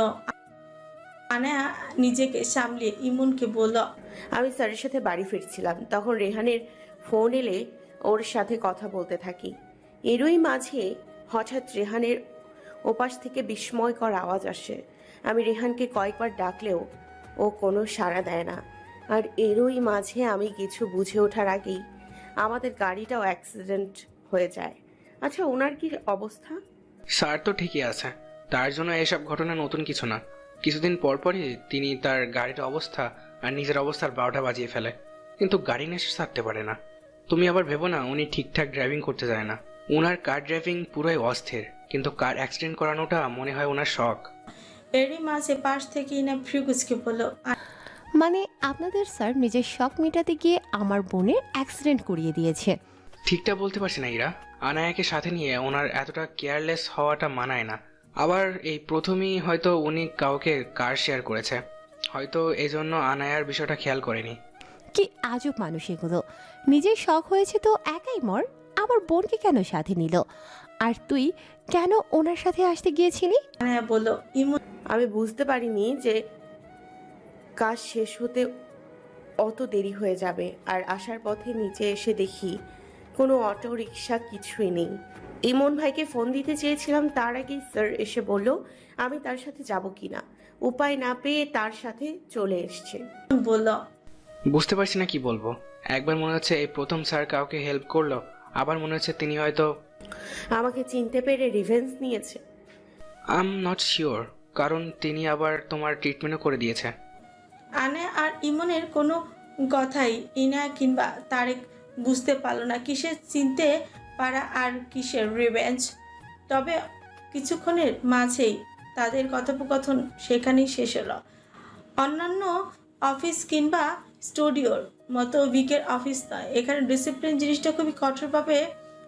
আনায়া নিজেকে সামলিয়ে ইমনকে বলল, আমি স্যারের সাথে বাড়ি ফিরছিলাম, তখন রেহানের ফোন এলে ওর সাথে কথা বলতে থাকি। এরই মাঝে হঠাৎ রেহানের ওপাশ থেকে বিস্ময়কর আওয়াজ আসে। আমি রেহানকে কয়েকবার ডাকলেও ও কোনো সাড়া দেয় না। আর এরই মাঝে আমি কিছু বুঝে ওঠার আগেই আমাদের গাড়িটাও অ্যাক্সিডেন্ট হয়ে যায়। আচ্ছা, ওনার কি অবস্থা? স্যার তো ঠিকই আছে, তার জন্য এসব ঘটনা নতুন কিছু না। কিছুদিন পরপরই তিনি তার গাড়ির অবস্থা আর নিজের অবস্থার 12টা বাজিয়ে ফেলে, কিন্তু গাড়ি নেশে ছাড়তে পারে না। তুমি আবার ভেবো না উনি ঠিকঠাক ড্রাইভিং করতে যায় না। ওনার কার ড্রাইভিং পুরোই অস্থির, কিন্তু কার অ্যাক্সিডেন্ট করানোটা মনে হয় ওনার শখ। এরই মাঝে পাশ থেকে ইনা ফ্রিকুজকে বলল, মানে আপনাদের স্যার নিজের শখ মেটাতে গিয়ে আমার বোনের অ্যাক্সিডেন্ট করিয়ে দিয়েছে। ঠিকটা বলতে পারছি না ইরা, আনায়াকে সাথে নিয়ে ওনার এতটা কেয়ারলেস হওয়াটা মানায় না। আবার এই প্রথমেই হয়তো উনি কাউকে কার শেয়ার করেছে, হয়তো এই জন্য আনায়ার বিষয়টা খেয়াল করেনি। কি আজব মানুষ এগুলো, নিজের শখ হয়েছে তো একাই মর, আমার বোনকে কেন সাথে নিল? আর তুই কেন ওনার সাথে আসতে গিয়েছিলি? আনায়া বলল, ইমন আমি বুঝতে পারিনি যে কাজ শেষ হতে অত দেরি হয়ে যাবে। আর আসার পথে নিচে এসে দেখি কোনো অটো রিক্সা কিছুই নেই। ইমন ভাইকে ফোন দিতে চেয়েছিলাম, তার আগেই স্যার এসে বলল আমি তার সাথে যাব কিনা। উপায় না পেয়ে তার সাথে চলে এসছে। বলল, বুঝতে পারছি না কি বলবো। একবার মনে হচ্ছে এই প্রথম স্যার কাউকে হেল্প করলো, আবার মনে হচ্ছে তিনি হয়তো আমাকে চিনতে পেরে রিভেঞ্জ নিয়েছে। আই এম নট শিওর, কারণ তিনি আবার তোমার ট্রিটমেন্টও করে দিয়েছে। আনায়া আর ইমনের কোনো কথাই ইনা কিংবা তারেক বুঝতে পারল না, কিসের চিনতে পারা আর কিসের রিভেঞ্জ। তবে কিছুক্ষণের মাঝেই তাদের কথোপকথন সেখানেই শেষ হলো। অন্যান্য অফিস কিংবা স্টুডিওর মতো উইকের অফিস নয়, এখানে ডিসিপ্লিন জিনিসটা খুবই কঠোরভাবে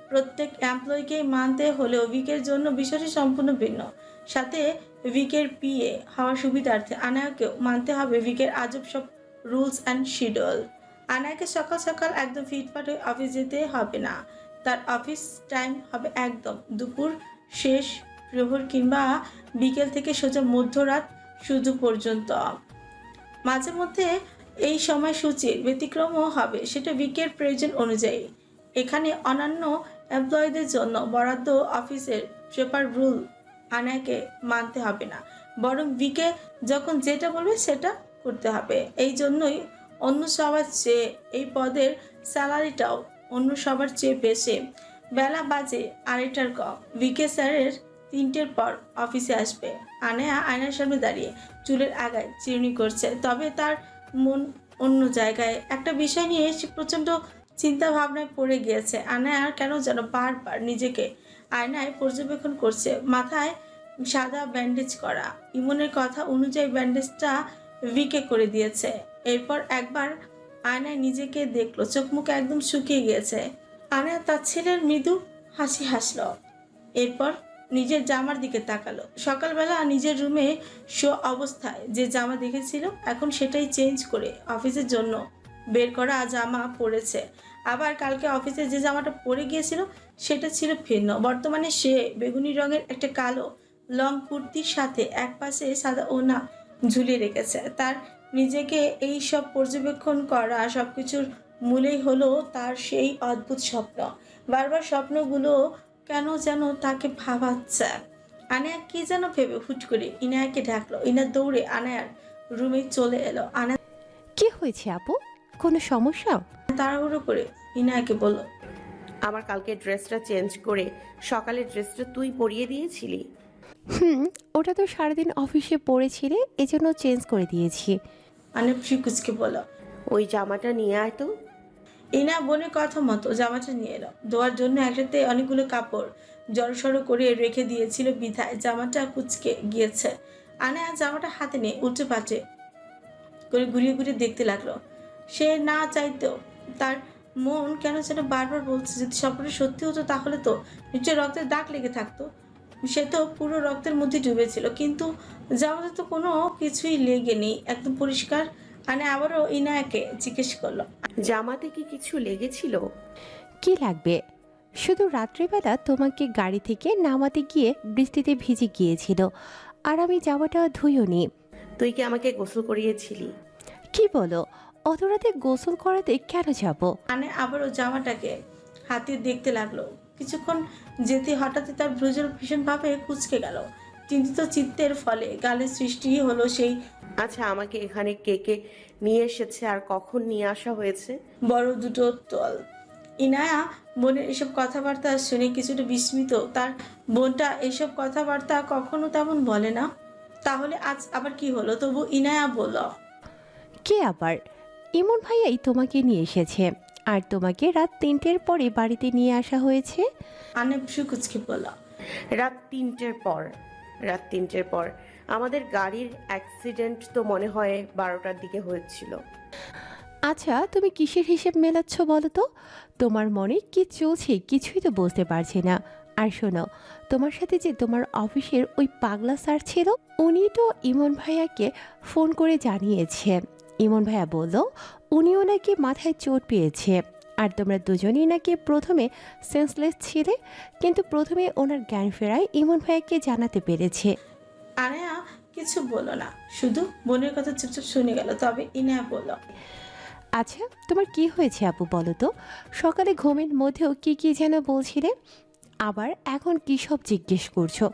প্রত্যেক এমপ্লয়িকে মানতে হলেও উইকের জন্য বিষয়টি সম্পূর্ণ ভিন্ন। সাথে উইকের পিএ হওয়ার সুবিধার্থে আনায়াকেও মানতে হবে উইকের আজব সব রুলস অ্যান্ড শিডিউল। আনায়াকে সকাল সকাল একদম ফিটফাট হয়ে অফিস যেতে হবে না, তার অফিস টাইম হবে একদম দুপুর শেষ প্রহর কিংবা বিকেল থেকে সোজা মধ্যরাত শুধু পর্যন্ত। মাঝে মধ্যে এই সময়সূচির ব্যতিক্রমও হবে, সেটা উইকের প্রয়োজন অনুযায়ী। এখানে অন্যান্য এমপ্লয়ীদের জন্য বরাদ্দ অফিসের পেপার রুল আনায়াকে মানতে হবে না, বরং উইকে যখন যেটা বলবে সেটা করতে হবে। এই জন্যই অন্য সবার চেয়ে এই পদের স্যালারিটাও অন্য সবার চেয়ে বেশি। বেলা বাজে 2:30 কম। ভিকে স্যারের 3টের পর অফিসে আসবে। আনেয়া আয়নার সামনে দাঁড়িয়ে চুলের আগায় চিরুনি করছে, তবে তার মন অন্য জায়গায়। একটা বিষয় নিয়ে সে প্রচণ্ড চিন্তা ভাবনায় পড়ে গিয়েছে। আনায়ার কেন যেন বারবার নিজেকে আয়নায় পর্যবেক্ষণ করছে। মাথায় সাদা ব্যান্ডেজ করা, ইমনের কথা অনুযায়ী ব্যান্ডেজটা ভিকে করে দিয়েছে। এরপর একবার আয়নায় নিজেকে দেখলো, চোখ মুখ একদম শুকিয়ে গিয়েছে। আয়নায় তার ছেলের মৃদু হাসি হাসলো, এরপর নিজের জামার দিকে তাকালো। সকালবেলা নিজের রুমে শো অবস্থায় যে জামা দেখেছিল এখন সেটাই চেঞ্জ করে অফিসের জন্য বের করা জামা পরেছে। আবার কালকে অফিসে যে জামাটা পরে গিয়েছিল সেটা ছিল ভিন্ন। বর্তমানে সে বেগুনি রঙের একটা কালো লং কুর্তির সাথে একপাশে সাদা ওড়না ঝুলিয়ে রেখেছে। তার নিজেকে এই সব পর্যবেক্ষণ করা সবকিছুর মূলেই হলো তার সেই অদ্ভুত স্বপ্ন। বারবার স্বপ্নগুলো কেন যেন তাকে ভাবাচ্ছে। আনায়া কি যেন ভেবে হুট করে ইনায়াকে ডাকলো। ইনা দৌড়ে আনায়ার রুমে চলে এলো। আনায়া কি হয়েছে আপু, কোনো সমস্যা? তাড়াহুড়ো করে ইনায়াকে বলল, আমার কালকে ড্রেসটা চেঞ্জ করে সকালের ড্রেসটা তুই পরিয়ে দিয়েছিলি। ওটা তো সারাদিন অফিসে পড়েছিলে, এজন্য চেঞ্জ করে দিয়েছি। আনে ফ্রিকুচকে বলল। ওই জামাটা নিয়ে আয় তো। ইনা বোনের কথা মতো জামাটা নিয়ে এলো। ধোয়ার জন্য একসাথে অনেকগুলো কাপড় জড়সড়ো করে রেখে দিয়েছিল বিধায় জামাটা কুচকে গিয়েছে। আনায়া জামাটা হাতে নিয়ে উল্টে পাল্টে করে ঘুরিয়ে ঘুরিয়ে দেখতে লাগলো। সে না চাইতেও তার মন কেন যেন বারবার বলছে যদি স্বপ্নটা সত্যি হতো তাহলে তো নিশ্চয় রক্তের দাগ লেগে থাকতো। সে তো পুরো রক্তের মধ্যে ডুবেছিল, কিন্তু জামাতে তো কোনো কিছুই লেগে নেই, একদম পরিষ্কার। আনে আবারও ইনায়াকে জিজ্ঞেস করলো, জামাতে কি কিছু লেগেছিল? কি লাগবে? শুধু রাত্রিবেলা তোমাকে গাড়ি থেকে নামাতে গিয়ে বৃষ্টিতে ভিজে গিয়েছিল, আর আমি জামাটা ধুইও নি। তুই কি আমাকে গোসল করিয়েছিলি? কি বলো, অত রাতে গোসল করাতে কেন যাব? আনে আবারও জামাটাকে হাতে দেখতে লাগলো। কিছুক্ষণ যেতে হঠাৎই তার ভ্রুজল ভীষণভাবে কুঁচকে গেল। চিন্তিত চিত্তের ফলে গালে সৃষ্টি হলো সেই আচ্ছা, আমাকে এখানে কে কে নিয়ে এসেছে আর কখন নিয়ে আসা হয়েছে? বড় দুটো তল। ইনায়া বোনের এসব কথাবার্তা শুনে কিছুটা বিস্মিত। তার বোনটা এসব কথাবার্তা কখনো তেমন বলে না, তাহলে আজ আবার কি হলো? তবু ইনায়া বলল, কে আবার? ইমন ভাইয়াই তোমাকে নিয়ে এসেছে, আর তোমাকে রাত 3টের পরে বাড়িতে নিয়ে আসা হয়েছে। আনে কুচকে বলল, রাত 3টের পর? রাত 3টের পর? আমাদের গাড়ির অ্যাক্সিডেন্ট তো মনে হয় 12টার দিকে হয়েছিল। আচ্ছা, তুমি কিসের হিসেব মেলাচ্ছ বলো তো? তোমার মনে কি চলছে কিছুই তো বুঝতে পারছি না। আর শোনো, তোমার সাথে যে তোমার অফিসের ওই পাগলা স্যার ছিল, উনি তো ইমন ভাইয়াকে ফোন করে জানিয়েছে। ইমন ভাইয়া বলল উনিও নাকি মাথায় চোট পেয়েছে, আর তোমরা দুজনেই নাকি প্রথমে সেন্সলেস ছিলে, কিন্তু প্রথমে ওনার জ্ঞান ফেরায় ইমন ভাইয়াকে জানাতে পেরেছে। আনায়া কিছু বলল না, শুধু বোনের কথা চুপচাপ শুনে গেল। তবে ইনায়া বলল, আচ্ছা, তোমার কি হয়েছে আপু বলো তো? সকালে ঘুমের মধ্যেও কি কি যেন বলছিলে, আবার এখন কি সব জিজ্ঞেস করছো?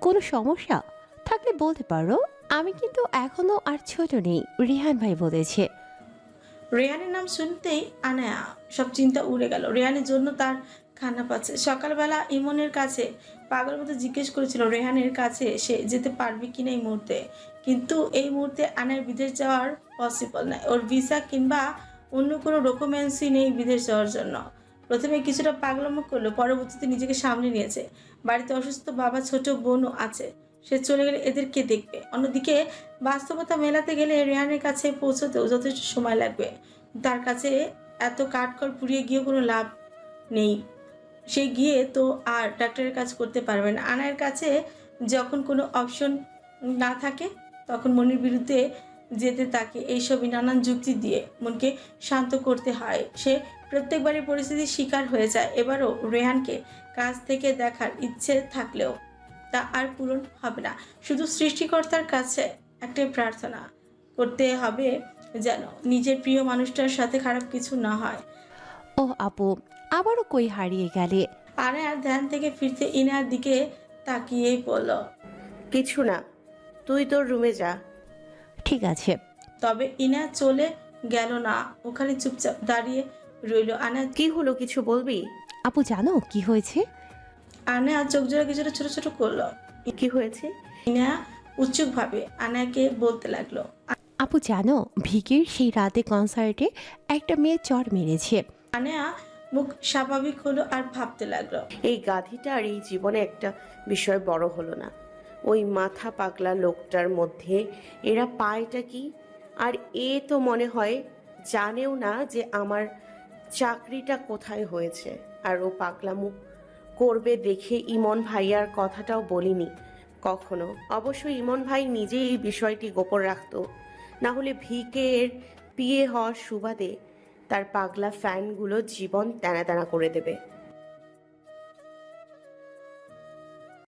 কোনো সমস্যা থাকলে বলতে পারো, আমি কিন্তু এখনো আর ছোট নেই, রিহান ভাই বলেছে। রেহানের নাম শুনতেই আনায়া সব চিন্তা উড়ে গেল। রেহানের জন্য তার খানা পাচ্ছে। সকালবেলা ইমনের কাছে পাগল মতো জিজ্ঞেস করেছিল রেহানের কাছে সে যেতে পারবে কিনা এই মুহূর্তে, কিন্তু এই মুহূর্তে আনার বিদেশ যাওয়ার পসিবল নয়। ওর ভিসা কিংবা অন্য কোনো ডকুমেন্টসই নেই বিদেশ যাওয়ার জন্য। প্রথমে কিছুটা পাগলামো করলো, পরবর্তীতে নিজেকে সামলে নিয়েছে। বাড়িতে অসুস্থ বাবা, ছোট বোনও আছে, সে চলে গেলে এদেরকে দেখবে। অন্যদিকে বাস্তবতা মেলাতে গেলে রেহানের কাছে পৌঁছতেও যথেষ্ট সময় লাগবে। তার কাছে এত কাঠখড় পুড়িয়ে গিয়ে কোনো লাভ নেই। সে গিয়ে তো আর ডাক্তারের কাজ করতে পারবে না। আনার কাছে যখন কোনো অপশন না থাকে তখন মনের বিরুদ্ধে যেতে তাকে এইসবই নানান যুক্তি দিয়ে মনকে শান্ত করতে হয়। সে প্রত্যেকবারই পরিস্থিতির শিকার হয়ে যায়। এবারও রেহানকে কাছ থেকে দেখার ইচ্ছে থাকলেও তা আর পূরণ হবে না। শুধু সৃষ্টিকর্তার কাছে একটাই প্রার্থনা করতে হবে যেন নিজের প্রিয় মানুষটার সাথে খারাপ কিছু না হয়। ও আপু, আবারও কই হারিয়ে গেলে? আনায়ার ধ্যান থেকে ফিরতে ইনার দিকে তাকিয়েই বলল, কিছু না, তুই তোর রুমে যা। ঠিক আছে। তবে ইনা চলে গেল না, ওখানে চুপচাপ দাঁড়িয়ে রইল। আনা কি হলো, কিছু বলবি? আপু জানো কি হয়েছে? আনা চোখ জোড়া কিছুটা ছোট ছোট করলো। কি হয়েছে? ইনা উৎসুক ভাবে আনাকে বলতে লাগলো। আপু জানো, ভিকের সেই রাতে কনসার্টে একটা মেয়ে চড় মেরেছে। আনা মুখ স্বাভাবিক হলো আর ভাবতে লাগলো। এই গাধিটা আর এই জীবনে একটা বিষয় বড় হলো না। ওই মাথা পাগলা লোকটার মধ্যে এরা পায়টা কি? আর এ তো মনে হয় জানেও না যে আমার চাকরিটা কোথায় হয়েছে। আর ও পাগলামো করবে দেখে ইমন ভাইয়ার কথাটাও বলিনি কখনো। অবশ্য ইমন ভাই নিজেই এই বিষয়টি গোপন রাখতো, না হলে ভিকের বিয়ে হওয়ার সুবাদে তার পাগলা ফ্যানগুলো জীবন টানা টানা করে দেবে।